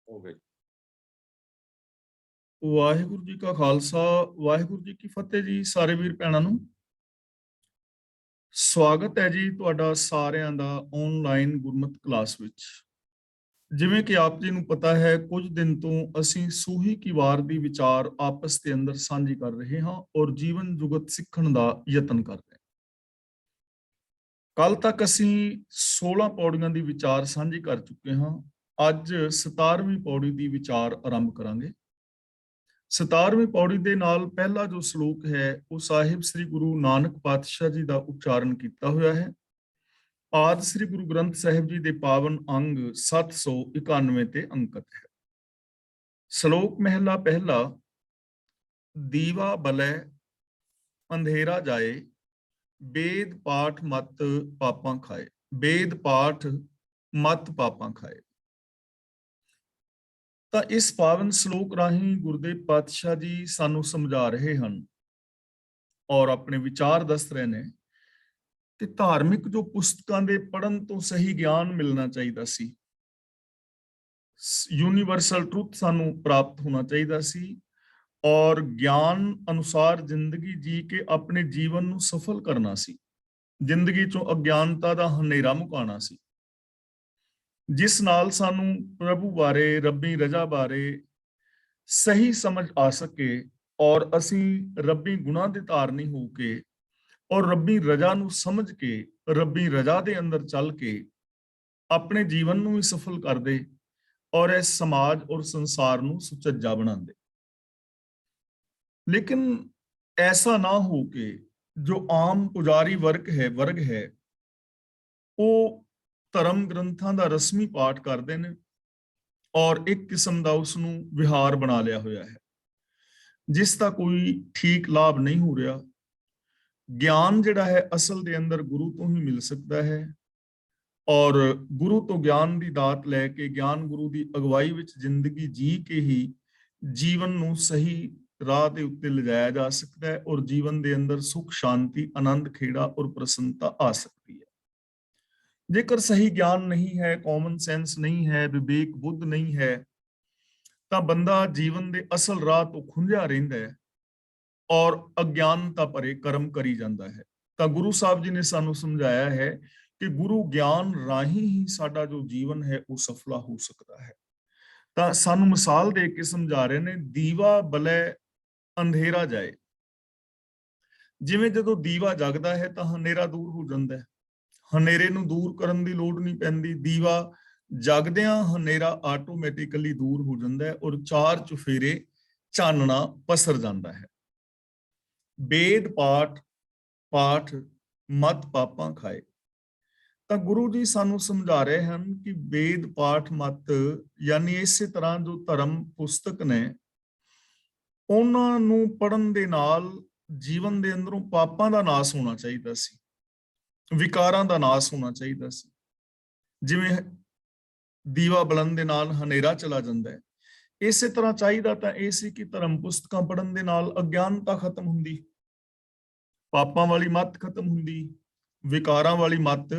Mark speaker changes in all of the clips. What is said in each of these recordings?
Speaker 1: ਹੋ ਗਈ।
Speaker 2: ਵਾਹਿਗੁਰੂ ਜੀ ਕਾ ਖਾਲਸਾ, ਵਾਹਿਗੁਰੂ ਜੀ ਕੀ ਫਤਿਹ ਜੀ। ਸਾਰੇ ਵੀਰ ਭੈਣਾਂ ਨੂੰ ਸਵਾਗਤ ਹੈ ਜੀ ਤੁਹਾਡਾ ਸਾਰਿਆਂ ਦਾ ਆਨਲਾਈਨ ਗੁਰਮਤਿ ਕਲਾਸ ਵਿੱਚ। ਜਿਵੇਂ ਕਿ ਆਪ ਜੀ ਨੂੰ ਪਤਾ ਹੈ, ਕੁਝ ਦਿਨ ਤੋਂ ਅਸੀਂ ਸੂਹੀ ਕੀ ਵਾਰ ਦੀ ਵਿਚਾਰ ਆਪਸ ਦੇ ਅੰਦਰ ਸਾਂਝੀ ਕਰ ਰਹੇ ਹਾਂ ਔਰ ਜੀਵਨ ਜੁਗਤ ਸਿੱਖਣ ਦਾ ਯਤਨ ਕਰ ਰਹੇ ਹਾਂ। ਕੱਲ ਤੱਕ ਅਸੀਂ 16 ਪੌੜੀਆਂ ਦੀ ਵਿਚਾਰ ਸਾਂਝੀ ਕਰ ਚੁੱਕੇ ਹਾਂ। ਅੱਜ 17ਵੀਂ ਪੌੜੀ ਦੀ ਵਿਚਾਰ ਆਰੰਭ ਕਰਾਂਗੇ। 17ਵੀਂ ਪੌੜੀ ਦੇ ਨਾਲ ਪਹਿਲਾ ਜੋ ਸ਼ਲੋਕ ਹੈ ਉਹ ਸਾਹਿਬ ਸ੍ਰੀ ਗੁਰੂ ਨਾਨਕ ਪਾਤਸ਼ਾਹ ਜੀ ਦਾ ਉਚਾਰਨ ਕੀਤਾ ਹੋਇਆ ਹੈ। ਆਦਿ ਸ੍ਰੀ ਗੁਰੂ ਗ੍ਰੰਥ ਸਾਹਿਬ ਜੀ ਦੇ ਪਾਵਨ ਅੰਗ 791 ਤੇ ਅੰਕਿਤ ਹੈ। ਸ਼ਲੋਕ ਮਹਿਲਾ ਪਹਿਲਾ। ਦੀਵਾ ਬਲੈ ਅੰਧੇਰਾ ਜਾਏ, ਵੇਦ ਪਾਠ ਮਤ ਪਾਪਾਂ ਖਾਏ। ਵੇਦ ਪਾਠ ਮਤ ਪਾਪਾਂ ਖਾਏ। ਤਾਂ ਇਸ ਪਾਵਨ ਸ਼ਲੋਕ ਰਾਹੀਂ ਗੁਰਦੇਵ ਪਾਤਸ਼ਾਹ ਜੀ ਸਾਨੂੰ ਸਮਝਾ ਰਹੇ ਹਨ ਔਰ ਆਪਣੇ ਵਿਚਾਰ ਦੱਸ ਰਹੇ ਨੇ ਕਿ ਧਾਰਮਿਕ ਜੋ ਪੁਸਤਕਾਂ ਦੇ ਪੜ੍ਹਨ ਤੋਂ ਸਹੀ ਗਿਆਨ ਮਿਲਣਾ ਚਾਹੀਦਾ ਸੀ, ਯੂਨੀਵਰਸਲ ਟਰੁੱਥ ਸਾਨੂੰ ਪ੍ਰਾਪਤ ਹੋਣਾ ਚਾਹੀਦਾ ਸੀ ਔਰ ਗਿਆਨ ਅਨੁਸਾਰ ਜ਼ਿੰਦਗੀ ਜੀ ਕੇ ਆਪਣੇ ਜੀਵਨ ਨੂੰ ਸਫਲ ਕਰਨਾ ਸੀ। ਜ਼ਿੰਦਗੀ ਚੋਂ ਅਗਿਆਨਤਾ ਦਾ ਹਨੇਰਾ ਮੁਕਾਉਣਾ ਸੀ, ਜਿਸ ਨਾਲ ਸਾਨੂੰ ਪ੍ਰਭੂ ਬਾਰੇ, ਰੱਬੀ ਰਜ਼ਾ ਬਾਰੇ ਸਹੀ ਸਮਝ ਆ ਸਕੇ ਔਰ ਅਸੀਂ ਰੱਬੀ ਗੁਣਾਂ ਦੇ ਧਾਰਨੀ ਹੋ ਕੇ ਔਰ ਰੱਬੀ ਰਜ਼ਾ ਨੂੰ ਸਮਝ ਕੇ, ਰੱਬੀ ਰਜ਼ਾ ਦੇ ਅੰਦਰ ਚੱਲ ਕੇ ਆਪਣੇ ਜੀਵਨ ਨੂੰ ਵੀ ਸਫਲ ਕਰਦੇ ਔਰ ਇਸ ਸਮਾਜ ਔਰ ਸੰਸਾਰ ਨੂੰ ਸੁਚੱਜਾ ਬਣਾਉਂਦੇ। ਲੇਕਿਨ ਐਸਾ ਨਾ ਹੋ ਕੇ ਜੋ ਆਮ ਪੁਜਾਰੀ ਵਰਗ ਹੈ ਉਹ ਧਰਮ ਗ੍ਰੰਥਾਂ ਦਾ ਰਸਮੀ ਪਾਠ ਕਰਦੇ ਨੇ ਔਰ ਇੱਕ ਕਿਸਮ ਦਾ ਉਸ ਨੂੰ ਵਿਹਾਰ ਬਣਾ ਲਿਆ ਹੋਇਆ ਹੈ, ਜਿਸ ਦਾ ਕੋਈ ਠੀਕ ਲਾਭ ਨਹੀਂ ਹੋ ਰਿਹਾ। ਗਿਆਨ ਜਿਹੜਾ ਹੈ ਅਸਲ ਦੇ ਅੰਦਰ ਗੁਰੂ ਤੋਂ ਹੀ ਮਿਲ ਸਕਦਾ ਹੈ ਔਰ ਗੁਰੂ ਤੋਂ ਗਿਆਨ ਦੀ ਦਾਤ ਲੈ ਕੇ, ਗਿਆਨ ਗੁਰੂ ਦੀ ਅਗਵਾਈ ਵਿੱਚ ਜ਼ਿੰਦਗੀ ਜੀ ਕੇ ਹੀ ਜੀਵਨ ਨੂੰ ਸਹੀ ਰਾਹ ਦੇ ਉੱਤੇ ਲਿਜਾਇਆ ਜਾ ਸਕਦਾ ਹੈ ਔਰ ਜੀਵਨ ਦੇ ਅੰਦਰ ਸੁਖ, ਸ਼ਾਂਤੀ, ਆਨੰਦ, ਖੇੜਾ ਔਰ ਪ੍ਰਸੰਨਤਾ ਆ ਸਕਦੀ ਹੈ। ਜੇਕਰ ਸਹੀ ਗਿਆਨ ਨਹੀਂ ਹੈ, ਕਾਮਨ ਸੈਂਸ ਨਹੀਂ ਹੈ, ਵਿਵੇਕ ਬੁੱਧ ਨਹੀਂ ਹੈ, ਤਾਂ ਬੰਦਾ ਜੀਵਨ ਦੇ ਅਸਲ ਰਾਹ ਤੋਂ ਖੁੰਝਿਆ ਰਹਿੰਦਾ ਹੈ ਔਰ ਅਗਿਆਨਤਾ ਭਰੇ ਕਰਮ ਕਰੀ ਜਾਂਦਾ ਹੈ। ਤਾਂ ਗੁਰੂ ਸਾਹਿਬ ਜੀ ਨੇ ਸਾਨੂੰ ਸਮਝਾਇਆ ਹੈ ਕਿ ਗੁਰੂ ਗਿਆਨ ਰਾਹੀਂ ਹੀ ਸਾਡਾ ਜੋ ਜੀਵਨ ਹੈ ਉਹ ਸਫਲਾ ਹੋ ਸਕਦਾ ਹੈ। ਤਾਂ ਸਾਨੂੰ ਮਿਸਾਲ ਦੇ ਕੇ ਸਮਝਾ ਰਹੇ ਨੇ, ਦੀਵਾ ਬਲੈ ਅੰਧੇਰਾ ਜਾਏ। ਜਿਵੇਂ ਜਦੋਂ ਦੀਵਾ ਜਗਦਾ ਹੈ ਤਾਂ ਹਨੇਰਾ ਦੂਰ ਹੋ ਜਾਂਦਾ ਹੈ। ਹਨੇਰੇ ਨੂੰ ਦੂਰ ਕਰਨ ਦੀ ਲੋੜ ਨਹੀਂ ਪੈਂਦੀ। ਦੀਵਾ ਜਗਦਿਆਂ ਹਨੇਰਾ ਆਟੋਮੈਟਿਕਲੀ ਦੂਰ ਹੋ ਜਾਂਦਾ ਹੈ ਔਰ ਚਾਰ ਚੁਫੇਰੇ ਚਾਨਣਾ ਪਸਰ ਜਾਂਦਾ ਹੈ। ਵੇਦ ਪਾਠ ਮਤ ਪਾਪਾਂ ਖਾਏ। ਤਾਂ ਗੁਰੂ ਜੀ ਸਾਨੂੰ ਸਮਝਾ ਰਹੇ ਹਨ ਕਿ ਵੇਦ ਪਾਠ ਮਤ ਯਾਨੀ ਇਸੇ ਤਰ੍ਹਾਂ ਜੋ ਧਰਮ ਪੁਸਤਕ ਨੇ, ਉਹਨਾਂ ਨੂੰ ਪੜ੍ਹਨ ਦੇ ਨਾਲ ਜੀਵਨ ਦੇ ਅੰਦਰੋਂ ਪਾਪਾਂ ਦਾ ਨਾਸ ਹੋਣਾ ਚਾਹੀਦਾ ਸੀ, ਵਿਕਾਰਾਂ ਦਾ ਨਾਸ ਹੋਣਾ ਚਾਹੀਦਾ ਸੀ। ਜਿਵੇਂ ਦੀਵਾ ਬਲਣ ਦੇ ਨਾਲ ਹਨੇਰਾ ਚਲਾ ਜਾਂਦਾ ਹੈ, ਇਸੇ ਤਰ੍ਹਾਂ ਚਾਹੀਦਾ ਤਾਂ ਇਹ ਸੀ ਕਿ ਧਰਮ ਪੁਸਤਕਾਂ ਪੜ੍ਹਨ ਦੇ ਨਾਲ ਅਗਿਆਨਤਾ ਖਤਮ ਹੁੰਦੀ, ਪਾਪਾਂ ਵਾਲੀ ਮੱਤ ਖਤਮ ਹੁੰਦੀ, ਵਿਕਾਰਾਂ ਵਾਲੀ ਮੱਤ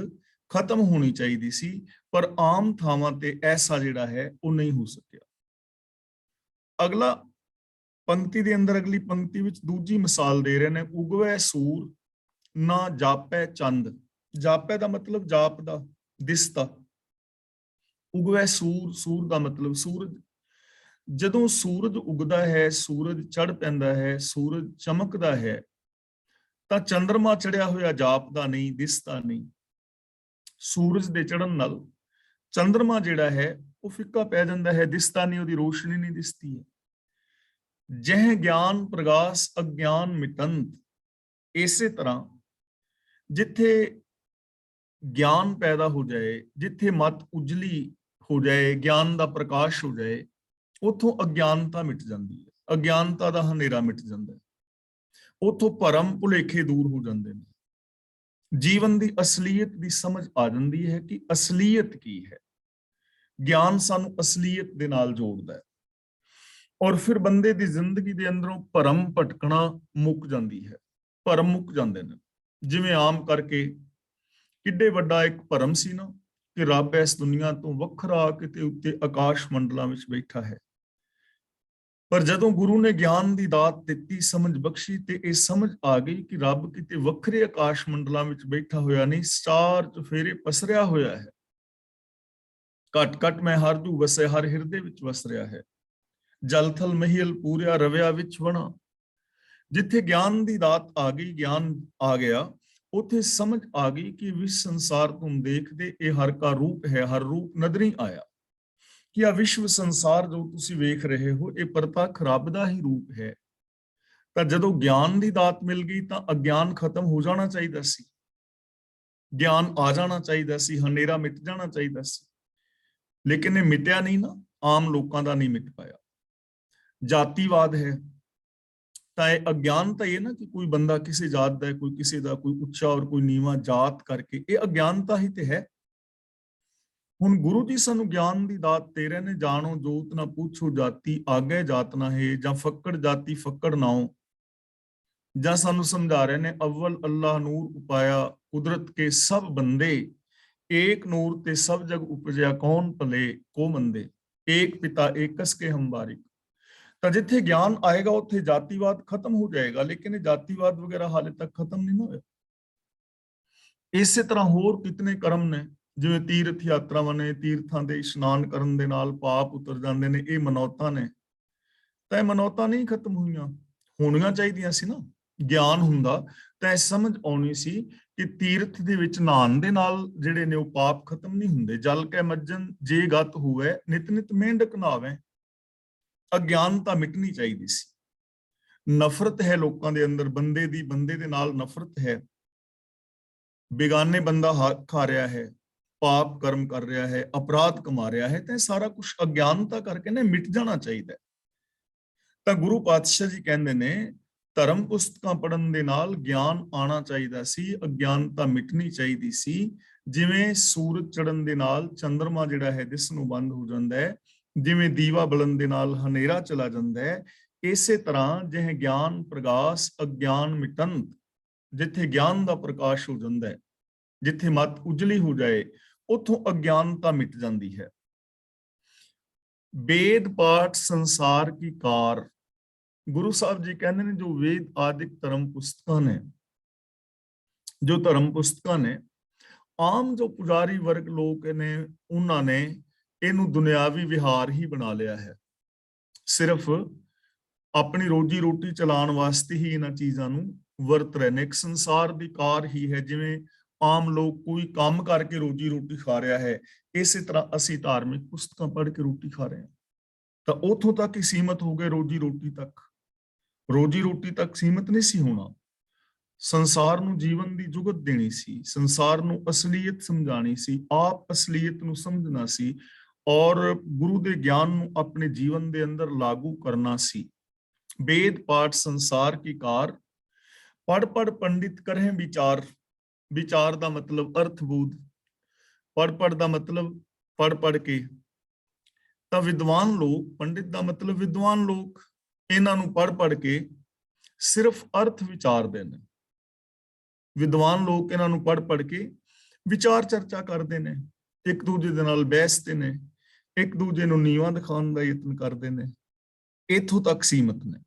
Speaker 2: ਖਤਮ ਹੋਣੀ ਚਾਹੀਦੀ ਸੀ। ਪਰ ਆਮ ਥਾਵਾਂ ਤੇ ਐਸਾ ਜਿਹੜਾ ਹੈ ਉਹ ਨਹੀਂ ਹੋ ਸਕਿਆ। ਅਗਲਾ ਪੰਕਤੀ ਦੇ ਅੰਦਰ, ਅਗਲੀ ਪੰਕਤੀ ਵਿੱਚ ਦੂਜੀ ਮਿਸਾਲ ਦੇ ਰਹੇ ਨੇ। ਉਗਵੈ ਸੂਰ ਨਾ ਜਾਪੈ ਚੰਦ। ਜਾਪੈ ਦਾ ਮਤਲਬ ਜਾਪਦਾ, ਦਿਸਦਾ। ਉਗਵੈ ਸੂਰ, ਸੂਰ ਦਾ ਮਤਲਬ ਸੂਰਜ। ਜਦੋਂ ਸੂਰਜ ਉਗਦਾ ਹੈ, ਸੂਰਜ ਚੜ ਪੈਂਦਾ ਹੈ, ਸੂਰਜ ਚਮਕਦਾ ਹੈ, ਤਾਂ ਚੰਦਰਮਾ ਚੜਿਆ ਹੋਇਆ ਜਾਪਦਾ ਨਹੀਂ, ਦਿਸਦਾ ਨਹੀਂ। ਸੂਰਜ ਦੇ ਚੜਨ ਨਾਲ ਚੰਦਰਮਾ ਜਿਹੜਾ ਹੈ ਉਹ ਫਿੱਕਾ ਪੈ ਜਾਂਦਾ ਹੈ, ਦਿਸਦਾ ਨਹੀਂ, ਉਹਦੀ ਰੋਸ਼ਨੀ ਨਹੀਂ ਦਿਸਦੀ ਹੈ। ਜਹ ਗਿਆਨ ਪ੍ਰਗਾਸ ਅਗਿਆਨ ਮਿਟੰਤ। ਇਸੇ ਤਰ੍ਹਾਂ ਜਿੱਥੇ ਗਿਆਨ ਪੈਦਾ ਹੋ ਜਾਏ, ਜਿੱਥੇ ਮਤ ਉਜਲੀ ਹੋ ਜਾਏ, ਗਿਆਨ ਦਾ ਪ੍ਰਕਾਸ਼ ਹੋ ਜਾਏ, ਉਥੋਂ ਅਗਿਆਨਤਾ ਮਿਟ ਜਾਂਦੀ ਹੈ, ਅਗਿਆਨਤਾ ਦਾ ਹਨੇਰਾ ਮਿਟ ਜਾਂਦਾ ਹੈ, ਉਥੋਂ ਭਰਮ ਭੁਲੇਖੇ ਦੂਰ ਹੋ ਜਾਂਦੇ ਨੇ। ਜੀਵਨ ਦੀ ਅਸਲੀਅਤ ਦੀ ਸਮਝ ਆ ਜਾਂਦੀ ਹੈ ਕਿ ਅਸਲੀਅਤ ਕੀ ਹੈ। ਗਿਆਨ ਸਾਨੂੰ ਅਸਲੀਅਤ ਦੇ ਨਾਲ ਜੋੜਦਾ ਹੈ ਔਰ ਫਿਰ ਬੰਦੇ ਦੀ ਜ਼ਿੰਦਗੀ ਦੇ ਅੰਦਰੋਂ ਭਰਮ ਭਟਕਣਾ ਮੁੱਕ ਜਾਂਦੀ ਹੈ, ਭਰਮ ਮੁੱਕ ਜਾਂਦੇ ਨੇ। ਜਿਵੇਂ ਆਮ ਕਰਕੇ ਕਿੱਡੇ ਵੱਡਾ ਇੱਕ ਭਰਮ ਸੀ ਨਾ, ਕਿ ਰੱਬ ਇਸ ਦੁਨੀਆ ਤੋਂ ਵੱਖਰਾ ਕਿਤੇ ਉੱਤੇ ਆਕਾਸ਼ ਮੰਡਲਾਂ ਵਿੱਚ ਬੈਠਾ ਹੈ। ਪਰ ਜਦੋਂ ਗੁਰੂ ਨੇ ਗਿਆਨ ਦੀ ਦਾਤ ਦਿੱਤੀ, ਸਮਝ ਬਖਸ਼ੀ, ਤੇ ਇਹ ਸਮਝ ਆ ਗਈ ਕਿ ਰੱਬ ਕਿਤੇ ਵੱਖਰੇ ਆਕਾਸ਼ ਮੰਡਲਾਂ ਵਿੱਚ ਬੈਠਾ ਹੋਇਆ ਨਹੀਂ, ਚਾਰ ਚੁਫੇਰੇ ਪਸਰਿਆ ਹੋਇਆ ਹੈ। ਘਟ ਘਟ ਮੈਂ ਹਰ ਜੂ ਵਸੇ, ਹਰ ਹਿਰਦੇ ਵਿੱਚ ਵਸ ਰਿਹਾ ਹੈ। ਜਲ ਥਲ ਮਹੀਲ ਪੂਰਿਆ, ਰਵਿਆ ਵਿੱਚ ਵਣਾ। ਜਿੱਥੇ ਗਿਆਨ ਦੀ ਦਾਤ ਆ ਗਈ, ਗਿਆਨ ਆ ਗਿਆ, ਉੱਥੇ ਸਮਝ ਆ ਗਈ ਕਿ ਵਿਸ਼ ਸੰਸਾਰ ਤੁਮ ਦੇਖਦੇ, ਇਹ ਹਰ ਕਾ ਰੂਪ ਹੈ, ਹਰ ਰੂਪ ਨਦਰੀ ਆਇਆ। ਕਿ ਆ ਵਿਸ਼ਵ ਸੰਸਾਰ ਜੋ ਤੁਸੀਂ ਵੇਖ ਰਹੇ ਹੋ, ਇਹ ਪ੍ਰਤੱਖ ਰੱਬ ਦਾ ਹੀ ਰੂਪ ਹੈ। ਤਾਂ ਜਦੋਂ ਗਿਆਨ ਦੀ ਦਾਤ ਮਿਲ ਗਈ ਤਾਂ ਅਗਿਆਨ ਖਤਮ ਹੋ ਜਾਣਾ ਚਾਹੀਦਾ ਸੀ, ਗਿਆਨ ਆ ਜਾਣਾ ਚਾਹੀਦਾ ਸੀ, ਹਨੇਰਾ ਮਿਟ ਜਾਣਾ ਚਾਹੀਦਾ ਸੀ। ਲੇਕਿਨ ਇਹ ਮਿਟਿਆ ਨਹੀਂ ਨਾ, ਆਮ ਲੋਕਾਂ ਦਾ ਨਹੀਂ ਮਿਟ ਪਾਇਆ। ਜਾਤੀਵਾਦ ਹੈ ਤਾਂ ਇਹ ਅਗਿਆਨਤਾ ਇਹ ਨਾ ਕਿ ਕੋਈ ਬੰਦਾ ਕਿਸੇ ਜਾਤ ਦਾ ਹੈ, ਕੋਈ ਕਿਸੇ ਦਾ, ਕੋਈ ਉੱਚਾ ਔਰ ਕੋਈ ਨੀਵਾਂ ਜਾਤ ਕਰਕੇ, ਇਹ ਅਗਿਆਨਤਾ ਹੀ ਤੇ ਹੈ। ਹੁਣ ਗੁਰੂ ਜੀ ਸਾਨੂੰ ਗਿਆਨ ਦੀ ਦਾਤ ਦੇ ਰਹੇ ਨੇ, ਜਾਣੋ ਜੋਤ ਨਾ ਪੁੱਛੋ ਜਾਤੀ, ਆਗੇ ਜਾਤ ਨਾ ਹੈ, ਜਾਂ ਫੱਕੜ ਜਾਤੀ ਫੱਕੜ ਨਾਉ। ਜਾਂ ਸਾਨੂੰ ਸਮਝਾ ਰਹੇ ਨੇ, ਅਵਲ ਅੱਲਾਹ ਨੂਰ ਉਪਾਇਆ, ਕੁਦਰਤ ਕੇ ਸਭ ਬੰਦੇ, ਏਕ ਨੂਰ ਤੇ ਸਭ ਜਗ ਉਪਜਿਆ, ਕੌਣ ਭਲੇ ਕੋ ਮੰਦੇ, ਏਕ ਪਿਤਾ ਏਕਸ ਕੇ ਹਮ ਬਾਰਿਕ। ਤਾਂ ਜਿੱਥੇ ਗਿਆਨ ਆਏਗਾ ਉੱਥੇ ਜਾਤੀਵਾਦ ਖਤਮ ਹੋ ਜਾਏਗਾ, ਲੇਕਿਨ ਇਹ ਜਾਤੀਵਾਦ ਵਗੈਰਾ ਹਾਲੇ ਤੱਕ ਖਤਮ ਨਹੀਂ ਹੋਇਆ। ਇਸੇ ਤਰ੍ਹਾਂ ਹੋਰ ਕਿਤਨੇ ਕਰਮ ਨੇ, ਜਿਵੇਂ ਤੀਰਥ ਯਾਤਰਾਵਾਂ ਨੇ, ਤੀਰਥਾਂ ਦੇ ਇਸ਼ਨਾਨ ਕਰਨ ਦੇ ਨਾਲ ਪਾਪ ਉਤਰ ਜਾਂਦੇ ਨੇ, ਇਹ ਮਨੌਤਾਂ ਨੇ। ਤਾਂ ਇਹ ਮਨੌਤਾਂ ਨਹੀਂ ਖਤਮ ਹੋਈਆਂ, ਹੋਣੀਆਂ ਚਾਹੀਦੀਆਂ ਸੀ ਨਾ। ਗਿਆਨ ਹੁੰਦਾ ਤਾਂ ਇਹ ਸਮਝ ਆਉਣੀ ਸੀ ਕਿ ਤੀਰਥ ਦੇ ਵਿੱਚ ਨਹਾਉਣ ਦੇ ਨਾਲ ਜਿਹੜੇ ਨੇ ਉਹ ਪਾਪ ਖਤਮ ਨਹੀਂ ਹੁੰਦੇ। ਜਲ ਕੈ ਮੱਜਨ ਜੇ ਗਤ ਹੋਵੇ, ਨਿਤ ਨਿਤ ਮੇਂਢਕ ਨਹਾਵੇ। ਅਗਿਆਨਤਾ ਮਿਟਣੀ ਚਾਹੀਦੀ ਸੀ। ਨਫ਼ਰਤ ਹੈ ਲੋਕਾਂ ਦੇ ਅੰਦਰ, ਬੰਦੇ ਦੀ ਬੰਦੇ ਦੇ ਨਾਲ ਨਫ਼ਰਤ ਹੈ। ਬੇਗਾਨੇ ਬੰਦਾ ਹੱਕ ਖਾ ਰਿਹਾ ਹੈ, ਪਾਪ ਕਰਮ ਕਰ ਰਿਹਾ ਹੈ, ਅਪਰਾਧ ਕਮਾ ਰਿਹਾ ਹੈ, ਤੇ ਸਾਰਾ ਕੁਝ ਅਗਿਆਨਤਾ ਕਰਕੇ ਨਾ ਮਿਟ ਜਾਣਾ ਚਾਹੀਦਾ। ਤਾਂ ਗੁਰੂ ਪਾਤਸ਼ਾਹ ਜੀ ਕਹਿੰਦੇ ਨੇ, ਧਰਮ ਪੁਸਤਕਾਂ ਪੜ੍ਹਨ ਦੇ ਨਾਲ ਗਿਆਨ ਆਉਣਾ ਚਾਹੀਦਾ ਸੀ, ਅਗਿਆਨਤਾ ਮਿਟਣੀ ਚਾਹੀਦੀ ਸੀ। ਜਿਵੇਂ ਸੂਰਜ ਚੜ੍ਹਨ ਦੇ ਨਾਲ ਚੰਦਰਮਾ ਜਿਹੜਾ ਹੈ ਦਿਸਣੋਂ ਬੰਦ ਹੋ ਜਾਂਦਾ ਹੈ, ਜਿਵੇਂ ਦੀਵਾ ਬਲਣ ਦੇ ਨਾਲ ਹਨੇਰਾ ਚਲਾ ਜਾਂਦਾ ਹੈ, ਇਸੇ ਤਰ੍ਹਾਂ ਜਿਹੇ ਗਿਆਨ ਪ੍ਰਗਾਸ ਅਗਿਆਨ ਮਿਟੰਤ, ਜਿੱਥੇ ਗਿਆਨ ਦਾ ਪ੍ਰਕਾਸ਼ ਹੋ ਜਾਂਦਾ ਹੈ, ਜਿੱਥੇ ਮਤ ਉਜਲੀ ਹੋ ਜਾਏ, ਉੱਥੋਂ ਅਗਿਆਨਤਾ ਮਿਟ ਜਾਂਦੀ ਹੈ। ਵੇਦ ਪਾਠ ਸੰਸਾਰ ਕੀ ਕਾਰ, ਗੁਰੂ ਸਾਹਿਬ ਜੀ ਕਹਿੰਦੇ ਨੇ ਜੋ ਵੇਦ ਆਦਿਕ ਧਰਮ ਪੁਸਤਕਾਂ ਨੇ, ਜੋ ਧਰਮ ਪੁਸਤਕਾਂ ਨੇ, ਆਮ ਜੋ ਪੁਜਾਰੀ ਵਰਗ ਲੋਕ ਨੇ, ਉਹਨਾਂ ਨੇ ਇਹਨੂੰ ਦੁਨਿਆਵੀ ਵਿਹਾਰ ਹੀ ਬਣਾ ਲਿਆ ਹੈ। ਸਿਰਫ ਆਪਣੀ ਰੋਜੀ ਰੋਟੀ ਚਲਾਉਣ ਵਾਸਤੇ ਹੀ ਇਹਨਾਂ ਚੀਜ਼ਾਂ ਨੂੰ ਵਰਤ ਰਹੇ ਨੇ। ਇੱਕ ਸੰਸਾਰ ਦੀ ਕਾਰ ਹੀ ਹੈ, ਜਿਵੇਂ ਆਮ ਲੋਕ ਕੋਈ ਕੰਮ ਕਰਕੇ ਰੋਜੀ ਰੋਟੀ ਖਾ ਰਿਹਾ ਹੈ, ਇਸੇ ਤਰ੍ਹਾਂ ਅਸੀਂ ਧਾਰਮਿਕ ਪੁਸਤਕਾਂ ਪੜ੍ਹ ਕੇ ਰੋਟੀ ਖਾ ਰਹੇ ਹਾਂ। ਤਾਂ ਉੱਥੋਂ ਤੱਕ ਹੀ ਸੀਮਤ ਹੋ ਗਏ, ਰੋਜੀ ਰੋਟੀ ਤੱਕ। ਰੋਜੀ ਰੋਟੀ ਤੱਕ ਸੀਮਤ ਨਹੀਂ ਸੀ ਹੋਣਾ। ਸੰਸਾਰ ਨੂੰ ਜੀਵਨ ਦੀ ਜੁਗਤ ਦੇਣੀ ਸੀ, ਸੰਸਾਰ ਨੂੰ ਅਸਲੀਅਤ ਸਮਝਾਣੀ ਸੀ, ਆਪ ਅਸਲੀਅਤ ਨੂੰ ਸਮਝਣਾ ਸੀ, ਔਰ ਗੁਰੂ ਦੇ ਗਿਆਨ ਨੂੰ ਆਪਣੇ ਜੀਵਨ ਦੇ ਅੰਦਰ ਲਾਗੂ ਕਰਨਾ ਸੀ। वेद पाठ संसार की कार, पढ़ पढ़ पंडित करें विचार। विचार का मतलब अर्थबोध, पढ़ पढ़ का मतलब पढ़ पढ़ के। तो विद्वान लोग, पंडित का मतलब विद्वान लोग, इन्हों पढ़ पढ़ के सिर्फ अर्थ विचारते हैं। विद्वान लोग इन्हों पढ़ पढ़ के विचार चर्चा करते हैं, एक दूजे दे नाल बहसते हैं, एक दूजे नूं नीवां दिखाउण दा यतन करते हैं। इथों तक सीमित ने।